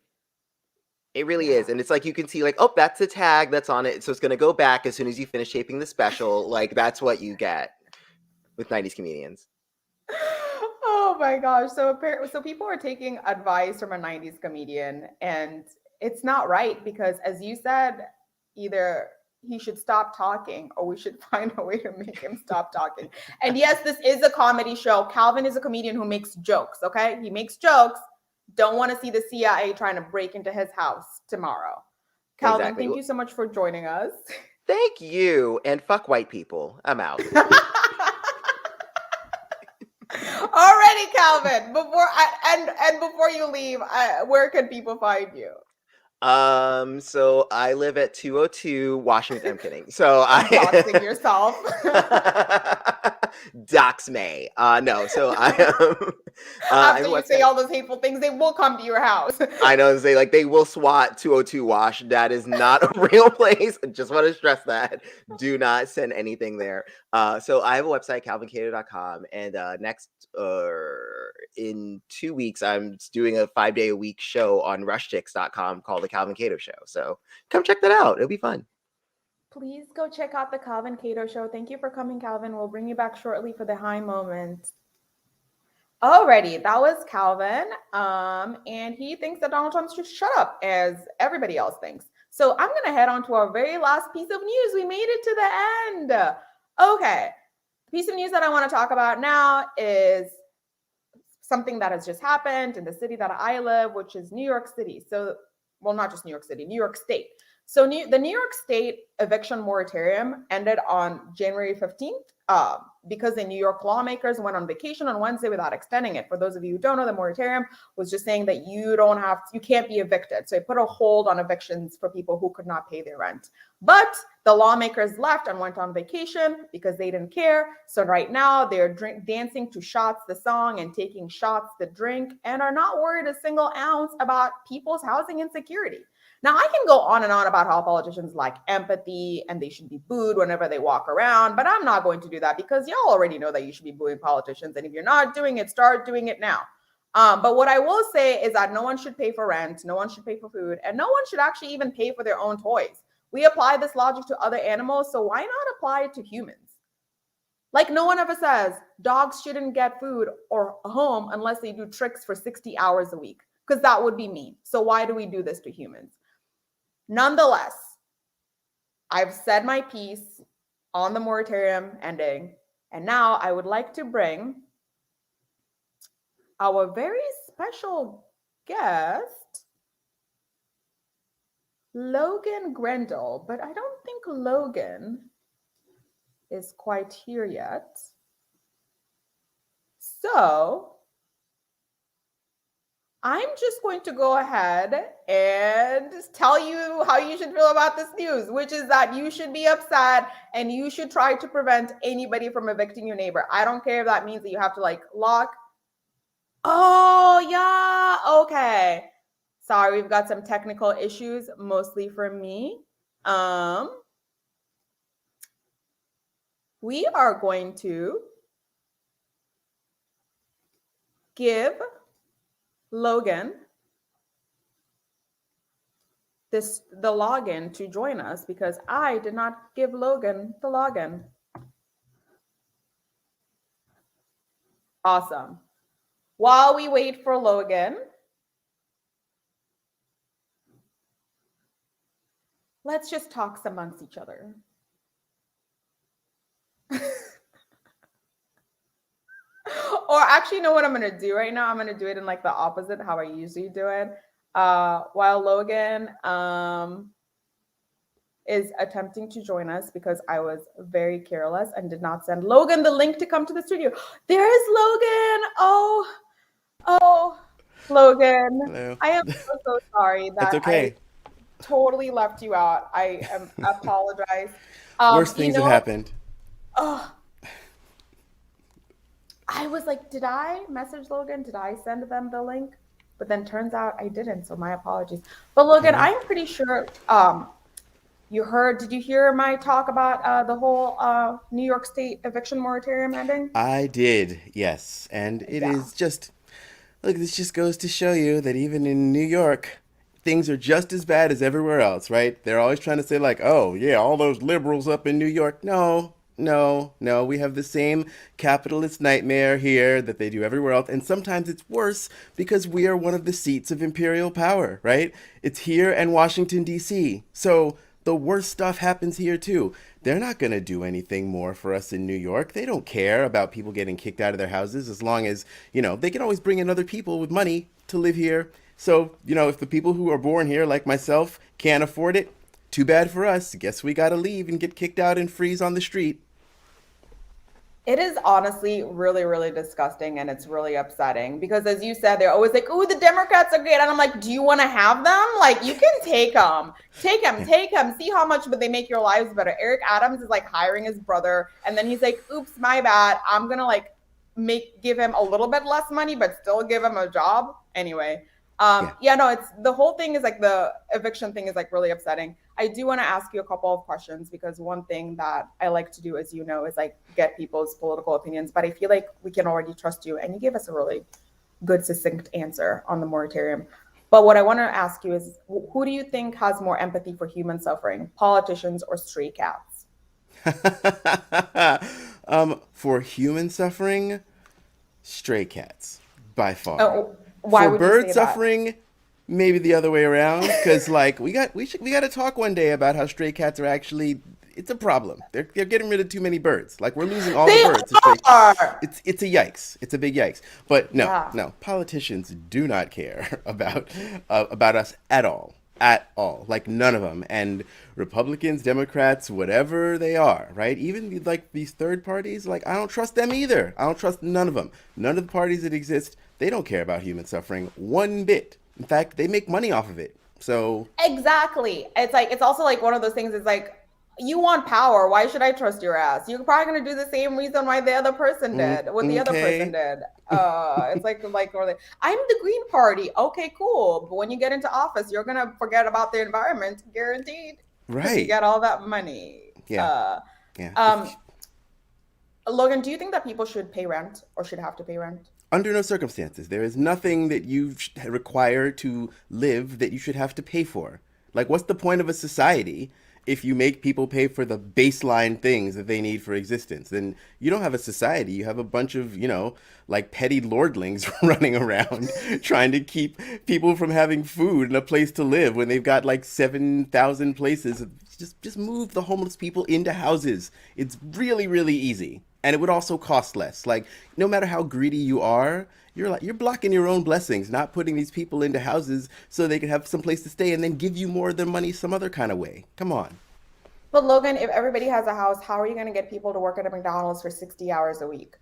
It really is. And it's like, you can see like, oh, that's a tag that's on it. So it's going to go back as soon as you finish shaping the special. Like, that's what you get with 90s comedians. Oh my gosh. So people are taking advice from a 90s comedian, and it's not right because, as you said, either he should stop talking or we should find a way to make him stop talking. And yes, this is a comedy show. Calvin is a comedian who makes jokes, okay? He makes jokes. Don't want to see the CIA trying to break into his house tomorrow. Calvin, Thank you so much for joining us. Thank you. And fuck white people. I'm out. Alrighty, Calvin. Before you leave, where can people find you? So I live at 202 Washington. I'm kidding. So Doxing yourself. Dox May. No, so I am I have After a you say website. all those hateful things, they will come to your house. I know they like they will SWAT 202 Wash. That is not a real place. I just want to stress that. Do not send anything there. So I have a website, calvincato.com, and next in 2 weeks I'm doing a 5-day a week show on rushtix.com called the Calvin Cato Show. So come check that out. It'll be fun. Please go check out the Calvin Cato Show. Thank you for coming, Calvin. We'll bring you back shortly for the high moment. Alrighty, that was Calvin. And he thinks that Donald Trump should shut up, as everybody else thinks. So I'm going to head on to our very last piece of news. We made it to the end. Okay. The piece of news that I want to talk about now is something that has just happened in the city that I live, which is New York City. So, well, not just New York City, New York State. So the New York State eviction moratorium ended on January 15th because the New York lawmakers went on vacation on Wednesday without extending it. For those of you who don't know, the moratorium was just saying that you can't be evicted. So it put a hold on evictions for people who could not pay their rent. But the lawmakers left and went on vacation because they didn't care. So right now they're dancing to Shots the song and taking shots the drink and are not worried a single ounce about people's housing insecurity. Now, I can go on and on about how politicians lack empathy and they should be booed whenever they walk around, but I'm not going to do that because y'all already know that you should be booing politicians. And if you're not doing it, start doing it now. But what I will say is that no one should pay for rent, no one should pay for food, and no one should actually even pay for their own toys. We apply this logic to other animals, so why not apply it to humans? Like no one ever says dogs shouldn't get food or a home unless they do tricks for 60 hours a week, because that would be mean. So why do we do this to humans? Nonetheless, I've said my piece on the moratorium ending, and now I would like to bring our very special guest, Logan Grendel, but I don't think Logan is quite here yet. So I'm just going to go ahead and tell you how you should feel about this news, which is that you should be upset and you should try to prevent anybody from evicting your neighbor. I don't care if that means that you have to like lock. Oh, yeah. Okay. Sorry, we've got some technical issues, mostly for me. We are going to give Logan the login to join us because I did not give Logan the login. Awesome. While we wait for Logan, let's just talk amongst each other. Or actually, you know what I'm going to do right now? I'm going to do it in like the opposite, how I usually do it. While Logan is attempting to join us because I was very careless and did not send Logan the link to come to the studio. There is Logan. Oh, Logan. Hello. I am so sorry that That's okay. I totally left you out. I apologize. Worse things have happened. Oh, I was like, did I message Logan? Did I send them the link? But then turns out I didn't, so my apologies. But Logan, I'm pretty sure did you hear my talk about the whole New York State eviction moratorium ending? I did, yes. And it is just, look, this just goes to show you that even in New York, things are just as bad as everywhere else, right? They're always trying to say like, oh, yeah, all those liberals up in New York. No. We have the same capitalist nightmare here that they do everywhere else. And sometimes it's worse because we are one of the seats of imperial power, right? It's here and Washington, D.C. So the worst stuff happens here too. They're not going to do anything more for us in New York. They don't care about people getting kicked out of their houses as long as, they can always bring in other people with money to live here. So, if the people who are born here, like myself, can't afford it, too bad for us. Guess we got to leave and get kicked out and freeze on the street. It is honestly really, really disgusting, and it's really upsetting because, as you said, they're always like, "Oh, the Democrats are great," and I'm like, "Do you want to have them? Like, you can take them, take them, Yeah. take them. See how much would they make your lives better." Eric Adams is like hiring his brother, and then he's like, "Oops, my bad. I'm gonna like give him a little bit less money, but still give him a job anyway." Yeah, no, it's the whole thing is like the eviction thing is like really upsetting. I do want to ask you a couple of questions because one thing that I like to do, as you know, is like get people's political opinions. But I feel like we can already trust you, and you gave us a really good, succinct answer on the moratorium. But what I want to ask you is, who do you think has more empathy for human suffering, politicians or stray cats? For human suffering, stray cats by far. Oh, why For would you bird say suffering, maybe the other way around. Because like we got to talk one day about how stray cats are actually, it's a problem. They're getting rid of too many birds. Like we're losing all They the birds. to stray- are. It's a yikes. It's a big yikes. But no, Yeah. no, politicians do not care about us at all. At all. Like none of them. And Republicans, Democrats, whatever they are, right? Even like these third parties, like I don't trust them either. I don't trust none of them. None of the parties that exist, they don't care about human suffering one bit. In fact, they make money off of it. So Exactly. It's like it's also like one of those things. It's like you want power. Why should I trust your ass? You're probably gonna do the same reason why the other person did, what the other okay. person did. It's like or like I'm the Green Party. Okay, cool. But when you get into office, you're gonna forget about the environment, guaranteed. 'Cause you right. get all that money. Yeah. Yeah. Logan, do you think that people should pay rent or should have to pay rent? Under no circumstances. There is nothing that you require to live that you should have to pay for. Like, what's the point of a society if you make people pay for the baseline things that they need for existence? Then you don't have a society. You have a bunch of, like petty lordlings running around trying to keep people from having food and a place to live when they've got like 7,000 places. Just move the homeless people into houses. It's really, really easy. And it would also cost less. Like, no matter how greedy you are, you're blocking your own blessings, not putting these people into houses so they can have some place to stay and then give you more of their money some other kind of way. Come on. But Logan, if everybody has a house, how are you going to get people to work at a McDonald's for 60 hours a week?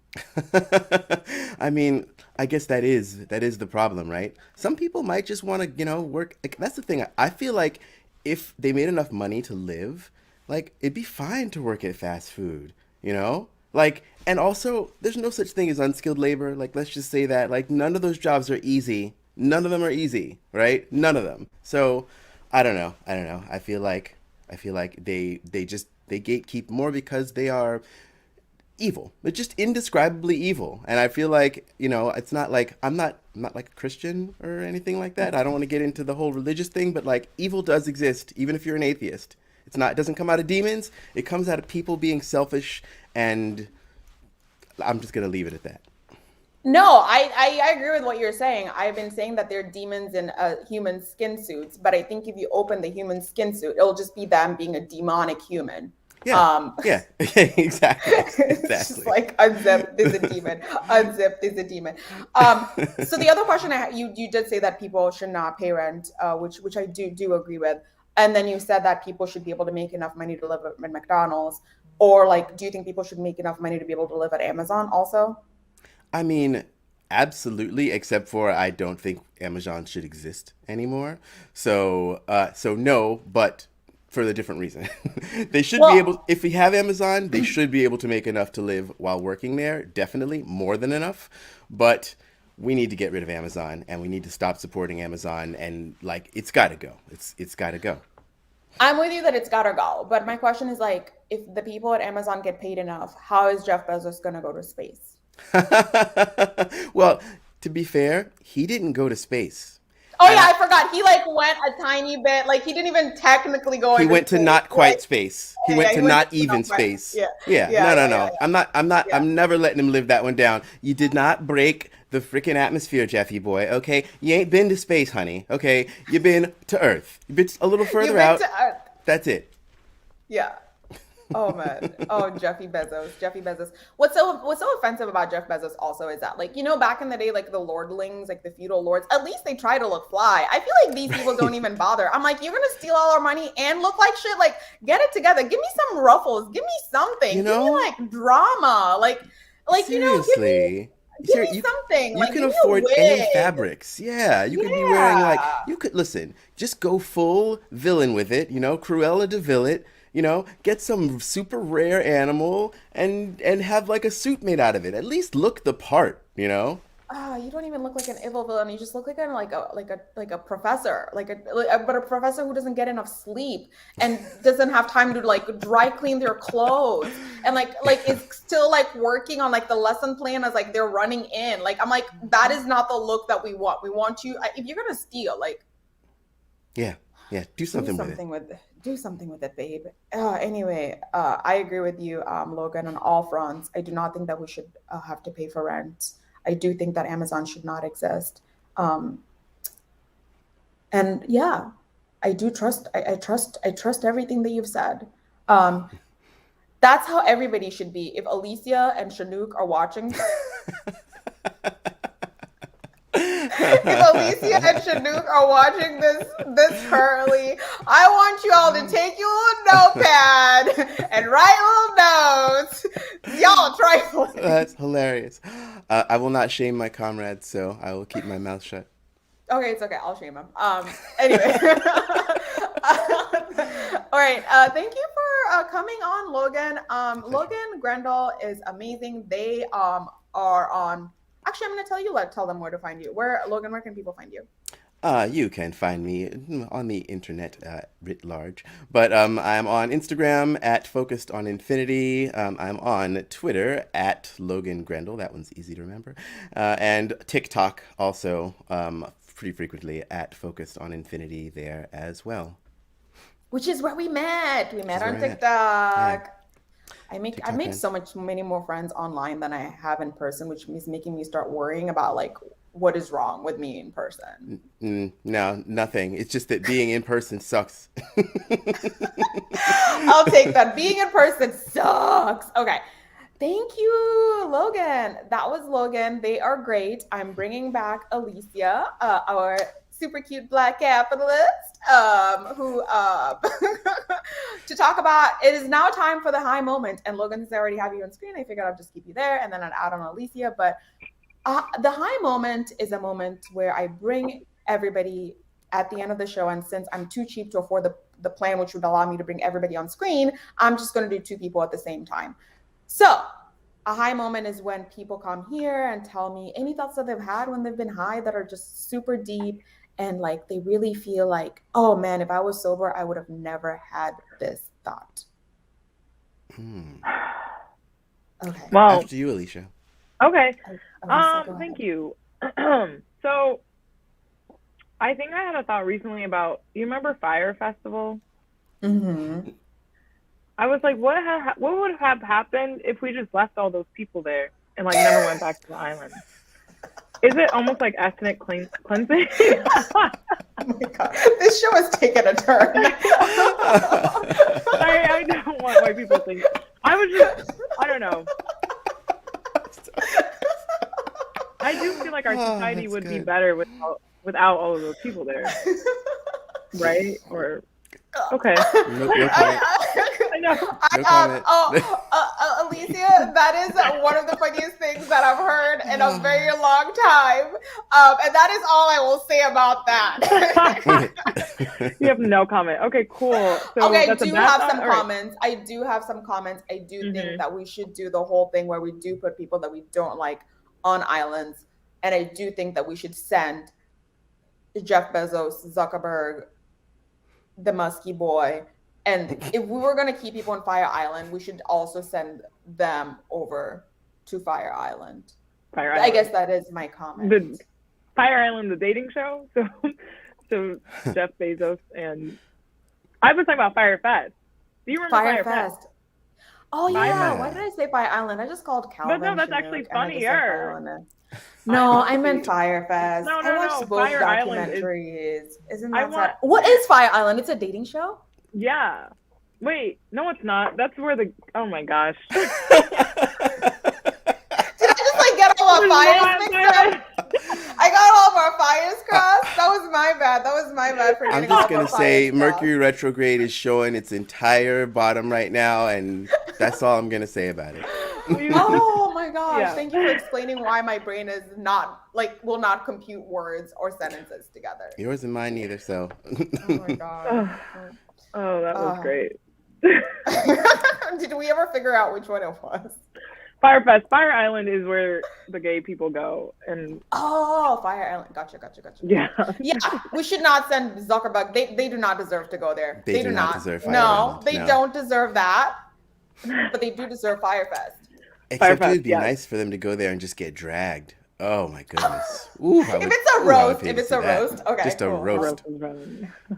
I mean, I guess that is the problem, right? Some people might just want to, work. Like, that's the thing. I feel like if they made enough money to live, like it'd be fine to work at fast food, Like, and also, there's no such thing as unskilled labor. Like, let's just say that. Like, none of those jobs are easy. None of them are easy, right? None of them. So, I don't know. I feel like they gatekeep more because they are evil. They're just indescribably evil. And I feel like, it's not like I'm not like a Christian or anything like that. I don't want to get into the whole religious thing, but like evil does exist, even if you're an atheist. It doesn't come out of demons. It comes out of people being selfish, and I'm just gonna leave it at that. No, I agree with what you're saying. I've been saying that they're demons in human skin suits, but I think if you open the human skin suit, it'll just be them being a demonic human. Yeah, yeah, exactly. It's just like unzipped is a demon, unzipped is a demon. So the other question you did say that people should not pay rent, which I do agree with. And then you said that people should be able to make enough money to live at McDonald's. Or like, do you think people should make enough money to be able to live at Amazon also? I mean, absolutely, except for I don't think Amazon should exist anymore. So no, but for the different reason. They should be able, if we have Amazon, they should be able to make enough to live while working there. Definitely more than enough. But we need to get rid of Amazon, and we need to stop supporting Amazon, and like it's got to go. It's got to go. I'm with you that it's gotta go, but my question is like, if the people at Amazon get paid enough, how is Jeff Bezos gonna go to space? Well, to be fair, he didn't go to space. Oh yeah, I forgot. He like went a tiny bit. Like he didn't even technically go. He went to not quite space. He went to not even not quite. space. Yeah. No. I'm never letting him live that one down. You did not break the freaking atmosphere, Jeffy boy. Okay, you ain't been to space, honey. Okay, you've been to Earth. You've been a little further out. To Earth. That's it. Yeah. Oh man. Oh, Jeffy Bezos. Jeffy Bezos. What's so offensive about Jeff Bezos also is that, like, back in the day, like the lordlings, like the feudal lords, at least they try to look fly. I feel like these people don't even bother. I'm like, you're gonna steal all our money and look like shit. Like, get it together. Give me some ruffles. Give me something. You Give me know? like drama. Like Seriously. give me something. You Like, can give me a afford any wig. fabrics. Yeah, you could be wearing Yeah. you could listen, just go full villain with it, Cruella de Vil it, get some super rare animal and have like a suit made out of it. At least look the part. You don't even look like an evil villain. You just look like a professor, but a professor who doesn't get enough sleep and doesn't have time to like dry clean their clothes and like is still like working on like the lesson plan as like they're running in. Like, I'm like, that is not the look that we want. We want you, if you're gonna steal, like, Yeah. Yeah, do something with it. do something with it, babe. Anyway, I agree with you, Logan, on all fronts. I do not think that we should have to pay for rent. I do think that Amazon should not exist. And yeah, I do trust. I trust everything that you've said. That's how everybody should be. If Alicia and Chinook are watching, if Alicia and Chinook are watching this currently, I want you all to take your little notepad and write little notes. Y'all trifling. That's hilarious. I will not shame my comrades, so I will keep my mouth shut. Okay, it's okay. I'll shame him. Anyway. All right. Thank you for coming on, Logan. Logan Grendel is amazing. They are on. Actually, I'm going to tell them where to find you. Logan, where can people find you? You can find me on the internet writ large, but I'm on Instagram at Focused on Infinity. I'm on Twitter at Logan Grendel. That one's easy to remember, and TikTok also pretty frequently at Focused on Infinity there as well. Which is where we met. We met on TikTok. Yeah. I make so many more friends online than I have in person, which is making me start worrying about like what is wrong with me in person. No, nothing. It's just that being in person sucks. I'll take that. Being in person sucks. Okay. Thank you, Logan. That was Logan. They are great. I'm bringing back Alicia, our super cute Black capitalist, who to talk about. It is now time for the high moment. And Logan, since I already have you on screen, I figured I'd just keep you there and then I'd add on Alicia. But the high moment is a moment where I bring everybody at the end of the show. And since I'm too cheap to afford the plan, which would allow me to bring everybody on screen, I'm just going to do two people at the same time. So a high moment is when people come here and tell me any thoughts that they've had when they've been high that are just super deep. And like, they really feel like, oh man, if I was sober, I would have never had this thought. Okay. Well, after you, Alicia. Okay. Thank you. So I think I had a thought recently about, you remember Fire Festival? Mm-hmm. I was like, what would have happened if we just left all those people there and like never went back to the island? Is it almost like ethnic cleansing? Oh my God. This show has taken a turn. I don't want white people to think. I don't know. I do feel like our society would be better without all of those people there. Right? Or okay. No comment. I know. No comment. Alicia, that is one of the funniest things that I've heard in a very long time. And that is all I will say about that. You have no comment. Okay, cool. So okay, that's I do have some comments. I do have some comments. I do think that we should do the whole thing where we do put people that we don't like on islands. And I do think that we should send Jeff Bezos, Zuckerberg, the Muskie boy. And if we were going to keep people on Fire Island, we should also send them over to Fire Island. I guess that is my comment. The Fire Island, the dating show. So Jeff Bezos and I was talking about Fire Fest. Do you remember Fire Fest? Oh yeah. Why did I say Fire Island? I just called Calvin. But no, that's actually funnier. No, I meant Fire Fest. No, I watched both Fire documentaries. Isn't that sad? What What is Fire Island? It's a dating show? Yeah. Wait, no, it's not. That's where the. Oh my gosh. Did I just like get all our fires mixed up? I got all of our fires crossed. That was my bad. That was my bad for I'm getting all just of gonna our say fires crossed. Mercury retrograde is showing its entire bottom right now, and that's all I'm gonna say about it. Oh my gosh. Yeah. Thank you for explaining why my brain is not like will not compute words or sentences together. Yours and mine neither. So. Oh my god. Oh, that was great. Did we ever figure out which one it was? Firefest. Fire Island is where the gay people go, and Oh, Fire Island. Gotcha. yeah. Yeah, we should not send Zuckerberg. They do not deserve to go there. They do not deserve Fire No, Island. they No. don't deserve that. But they do deserve Firefest. Except Firefest, it would be yes. nice for them to go there and just get dragged. Oh my goodness. Ooh, If it's a roast, okay, Just a cool. roast.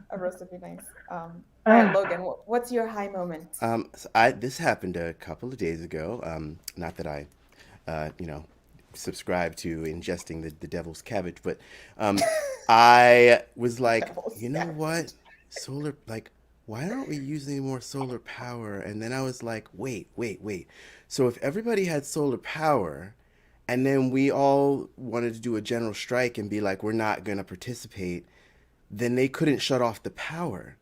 A roast would be nice. All right, Logan, what's your high moment? So this happened a couple of days ago. Not that I, subscribe to ingesting the devil's cabbage, but I was like, Devil's you know cabbage. what, solar, like, why aren't we using more solar power? And then I was like, wait. So if everybody had solar power, and then we all wanted to do a general strike and be like, we're not going to participate, then they couldn't shut off the power.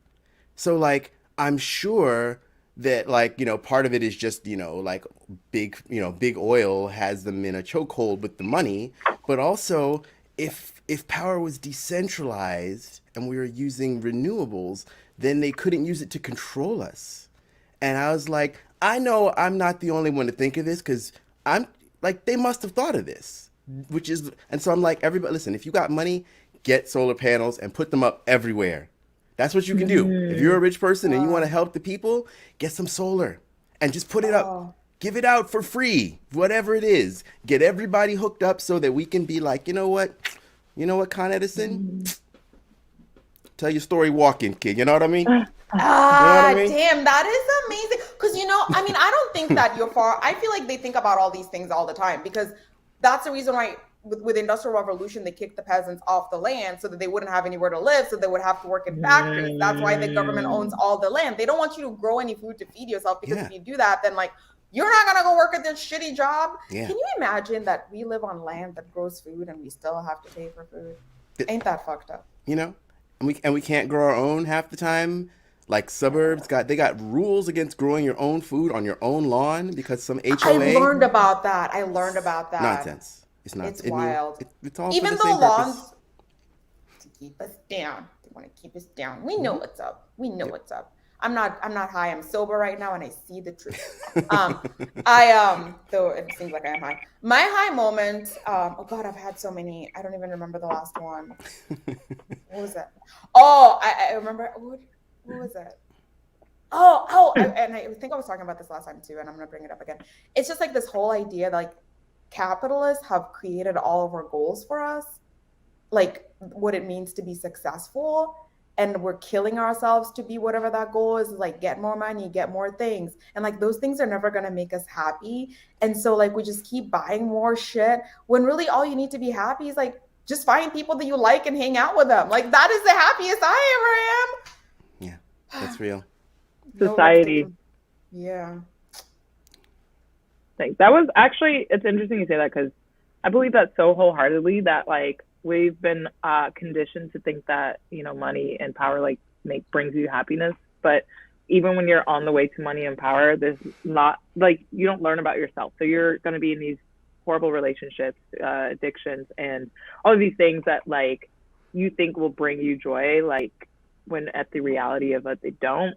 So, like, I'm sure that, like, part of it is just, like, big oil has them in a chokehold with the money. But also, if power was decentralized and we were using renewables, then they couldn't use it to control us. And I was like, I know I'm not the only one to think of this, because I'm like, they must have thought of this, and so I'm like, everybody, listen, if you got money, get solar panels and put them up everywhere. That's what you can do. If you're a rich person and you want to help the people, get some solar and just put it up. Give it out for free, whatever it is. Get everybody hooked up so that we can be like, you know what, Con Edison? Tell your story walking, kid. You know what I mean? Damn, that is amazing. Because, I don't think that you're far. I feel like they think about all these things all the time, because that's the reason why with the Industrial Revolution, they kicked the peasants off the land so that they wouldn't have anywhere to live, so they would have to work in factories. That's why the government owns all the land. They don't want you to grow any food to feed yourself, because if you do that, then like, you're not going to go work at this shitty job. Yeah. Can you imagine that we live on land that grows food and we still have to pay for food? Ain't that fucked up? And we can't grow our own half the time. Like suburbs they got rules against growing your own food on your own lawn because some HOA. I learned about that. Nonsense. It's not. It's wild. It's all Even for the same lawns purpose. to keep us down. They want to keep us down. We know what's up. What's up. I'm not high. I'm sober right now, and I see the truth. Though it seems like I am high. My high moment. Oh God, I've had so many. I don't even remember the last one. What was that? Oh, I remember. What was it? And I think I was talking about this last time too, and I'm gonna bring it up again. It's just like this whole idea that, like, capitalists have created all of our goals for us, like what it means to be successful, and we're killing ourselves to be whatever that goal is, like get more money, get more things, and like those things are never gonna make us happy. And so like we just keep buying more shit when really all you need to be happy is like just find people that you like and hang out with them. Like that is the happiest I ever am. That's real. Society. Yeah. Thanks. That was actually, it's interesting you say that, because I believe that so wholeheartedly, that like we've been conditioned to think that, money and power like brings you happiness. But even when you're on the way to money and power, there's not, like, you don't learn about yourself. So you're going to be in these horrible relationships, addictions, and all of these things that like you think will bring you joy, like when at the reality of it, they don't.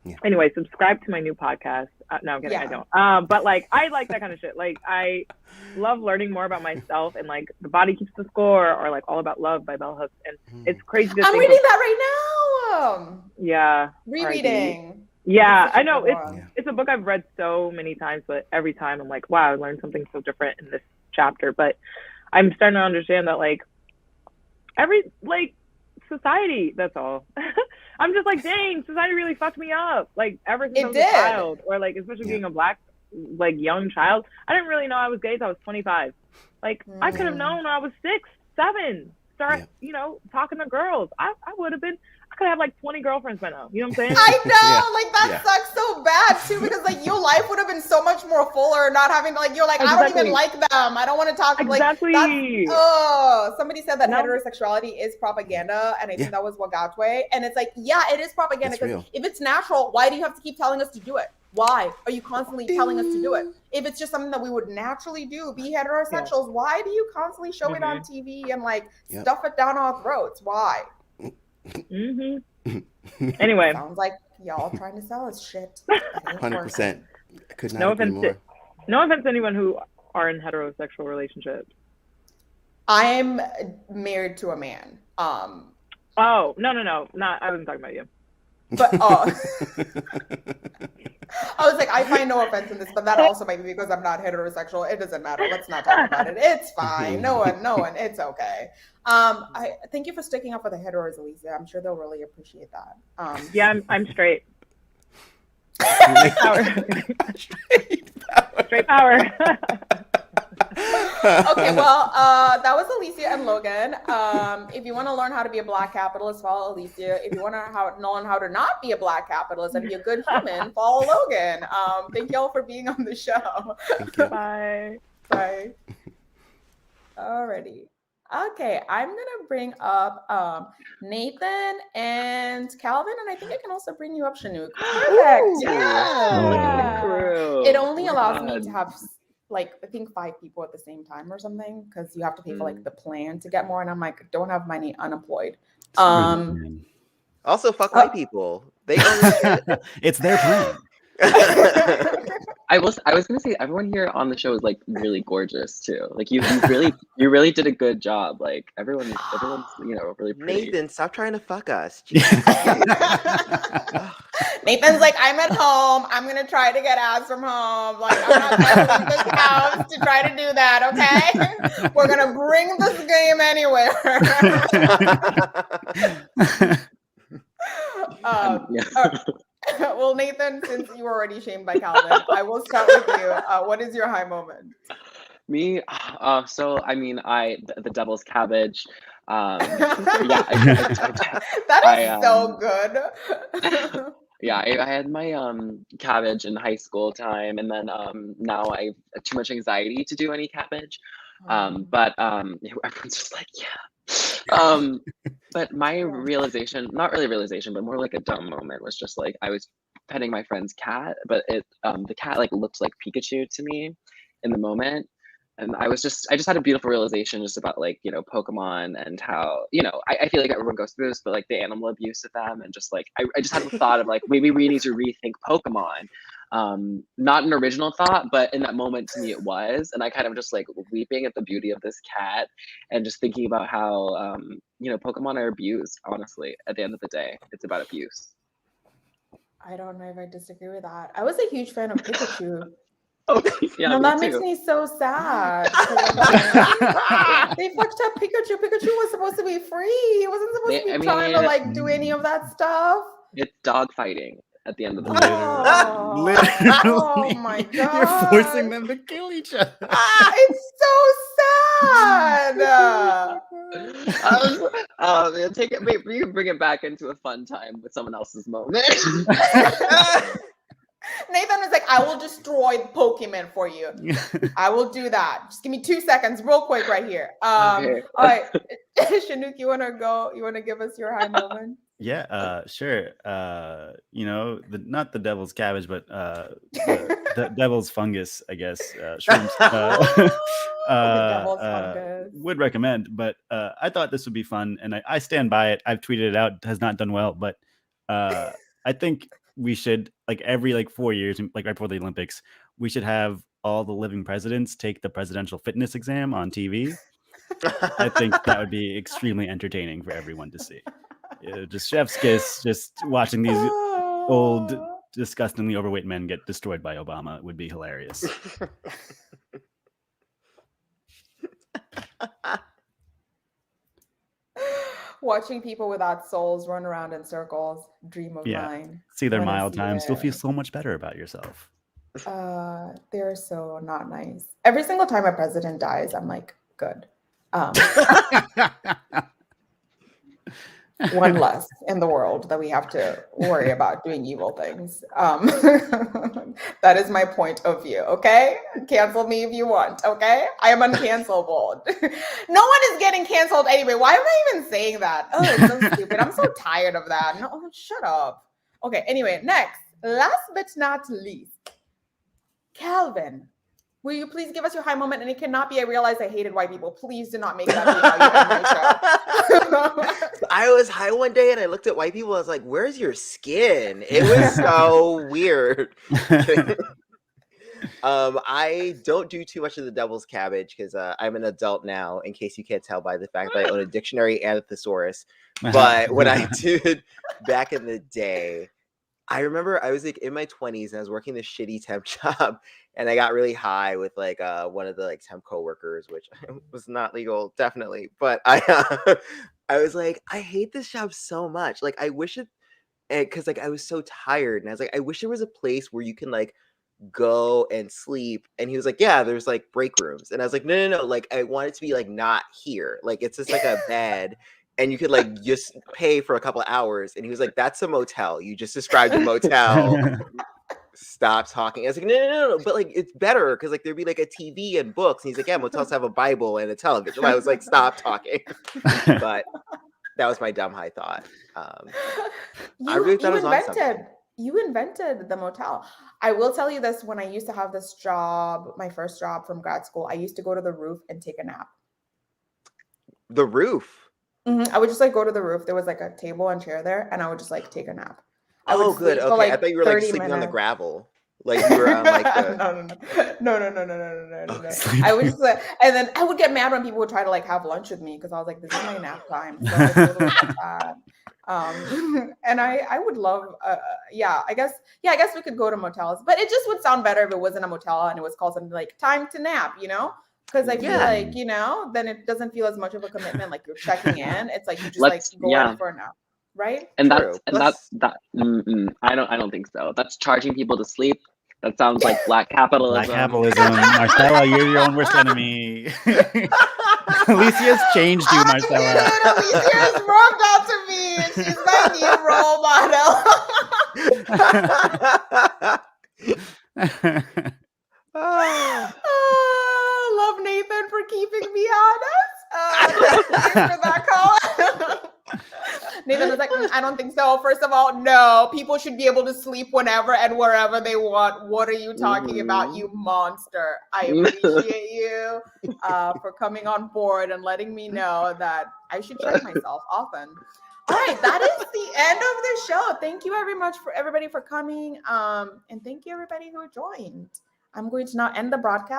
Yeah. Anyway, subscribe to my new podcast. No, I'm kidding. I don't. But like, I like that kind of shit. Like, I love learning more about myself, and like The Body Keeps the Score, or like All About Love by Bell Hooks. And it's crazy to I'm think reading that right now. Yeah. Rereading. Yeah, I know. It's a book I've read so many times, but every time I'm like, wow, I learned something so different in this chapter. But I'm starting to understand that like society, that's all. I'm just like, dang, society really fucked me up. Like ever since I was a child, or like especially being a black, like young child, I didn't really know I was gay until I was 25. Like I could have known when I was 6, 7. Start, talking to girls. I would have been. could have like 20 girlfriends by now. You know what I'm saying? I know, Yeah. like that Yeah. sucks so bad too, because like your life would have been so much more fuller, not having to, like, you're like, I don't even Exactly. like them. I don't want to talk. Like, Exactly. somebody said that No. heterosexuality is propaganda, and I Yeah. think that was Wagatwe. And it's like, yeah, it is propaganda, It's because real. if it's natural, why do you have to keep telling us to do it? Why are you constantly telling us to do it? If it's just something that we would naturally do, be heterosexuals, why do you constantly show it on TV and like Yep. stuff it down our throats? Why? Mm-hmm. Anyway, Sounds like y'all trying to sell us shit. That ain't 100%. I could not no agree offense, more. no offense to anyone who are in heterosexual relationships. I'm married to a man. Oh, no. Not, I wasn't talking about you. But I was like, I find no offense in this, but that also might be because I'm not heterosexual. It doesn't matter. Let's not talk about it. It's fine. No one. It's okay. I thank you for sticking up for the heteros, Alicia. I'm sure they'll really appreciate that. Yeah, I'm straight. Straight power. Straight power. Okay, well, that was Alicia and Logan. If you want to learn how to be a Black capitalist, follow Alicia. If you want to learn how to not be a Black capitalist and be a good human, follow Logan. Thank y'all for being on the show. Thank you. Bye. Bye. Alrighty. Okay, I'm gonna bring up Nathan and Calvin, and I think I can also bring you up, Chinook. Perfect. Yeah. Crew. It only Oh my allows me God. to have like I think 5 people at the same time or something, because you have to pay for like the plan to get more, and I'm like, don't have money unemployed. Also, fuck white people. They only It's their plan. I was gonna say everyone here on the show is like really gorgeous too. Like you really did a good job. Like everyone's really pretty. Nathan, stop trying to fuck us. Nathan's like, I'm at home. I'm gonna try to get ass from home. Like, I'm not gonna leave this house to try to do that. Okay, we're gonna bring this game anywhere. Well, Nathan, since you were already shamed by Calvin, I will start with you. What is your high moment? Me, so I mean, the devil's cabbage. Yeah, That is so good. Yeah, I had my cabbage in high school time, and then now I have too much anxiety to do any cabbage. But everyone's just like, yeah. But my realization, not really realization, but more like a dumb moment, was just like I was petting my friend's cat, but the cat like looked like Pikachu to me in the moment. And I just had a beautiful realization just about like, Pokemon and how, I feel like everyone goes through this, but like the animal abuse of them, and just like, I just had the thought of like, maybe we need to rethink Pokemon. Not an original thought, but in that moment to me it was, and I kind of just like weeping at the beauty of this cat and just thinking about how, Pokemon are abused, honestly, at the end of the day. It's about abuse. I don't know if I disagree with that. I was a huge fan of Pikachu. Oh, yeah, No, me that too. makes me so sad. They fucked up Pikachu. Pikachu was supposed to be free. He wasn't supposed to be trying to like do any of that stuff. It's dog fighting at the end of the day. Oh my god! You're forcing them to kill each other. It's so sad. Take it. Maybe you can bring it back into a fun time with someone else's moment. Nathan was like, I will destroy Pokemon for you. I will do that. Just give me 2 seconds, real quick, right here. Okay. All right. Chinook, you want to go? You want to give us your high moment? Yeah, sure. Not the devil's cabbage, but the devil's fungus, I guess. Shrooms. The devil's fungus. Would recommend, but I thought this would be fun, and I stand by it. I've tweeted it out. It has not done well, but I think we should, like, every 4 years, like right before the Olympics, we should have all the living presidents take the presidential fitness exam on TV. I think that would be extremely entertaining for everyone to see. Just chef's kiss, just watching these old, disgustingly overweight men get destroyed by Obama would be hilarious. Watching people without souls run around in circles, dream of mine. See their When I mild see times, you'll it. feel so much better about yourself. They're so not nice. Every single time a president dies, I'm like, good. One less in the world that we have to worry about doing evil things. That is my point of view. Okay, cancel me if you want. Okay, I am uncancelable. No one is getting canceled anyway. Why am I even saying that? Oh, it's so stupid. I'm so tired of that. No, shut up. Okay. Anyway, next, last but not least, Calvin. Will you please give us your high moment? And it cannot be, I realize I hated white people. Please do not make that be how you end my show. I was high one day and I looked at white people. I was like, "Where's your skin?" It was so weird. I don't do too much of the devil's cabbage because I'm an adult now, in case you can't tell by the fact that I own a dictionary and a thesaurus. But when I did back in the day, I remember I was like in my 20s and I was working this shitty temp job and I got really high with like one of the like temp coworkers, which was not legal, definitely. But I was like, I hate this job so much. Like I wish it, because like I was so tired and I was like, I wish there was a place where you can like go and sleep. And he was like, yeah, there's like break rooms. And I was like, no, like I want it to be like not here. Like it's just like a bed and you could like just pay for a couple of hours. And he was like, that's a motel. You just described a motel. Stop talking. I was like, no. But like it's better because like there'd be like a TV and books. And he's like, yeah, motels have a Bible and a television. I was like, stop talking. But that was my dumb high thought. I really thought it was on something. You invented the motel. I will tell you this, when I used to have this job, my first job from grad school, I used to go to the roof and take a nap. The roof? I would just like go to the roof. There was like a table and chair there, and I would just like take a nap. Oh, good. Okay. Like I thought you were like sleeping on the gravel. Like you were on like the... No. I would just like, and then I would get mad when people would try to like have lunch with me because I was like, this is my nap time. So I totally get that. And I would love, I guess we could go to motels, but it just would sound better if it wasn't a motel and it was called something like time to nap, you know? Because I feel like, you know, then it doesn't feel as much of a commitment. Like you're checking in. It's like you just like go in for a nap, right? And I don't think so. That's charging people to sleep. That sounds like black capitalism. Black capitalism. Marcela, you're your own worst enemy. Alicia's changed you, Marcela. Alicia's rubbed out to me. She's my new role model. Love Nathan for keeping me honest. Thanks for that call. Nathan was like, I don't think so. First of all, no, people should be able to sleep whenever and wherever they want. What are you talking about, you monster? I appreciate you for coming on board and letting me know that I should check myself often. All right, that is the end of the show. Thank you very much for everybody for coming. And thank you everybody who joined. I'm going to now end the broadcast.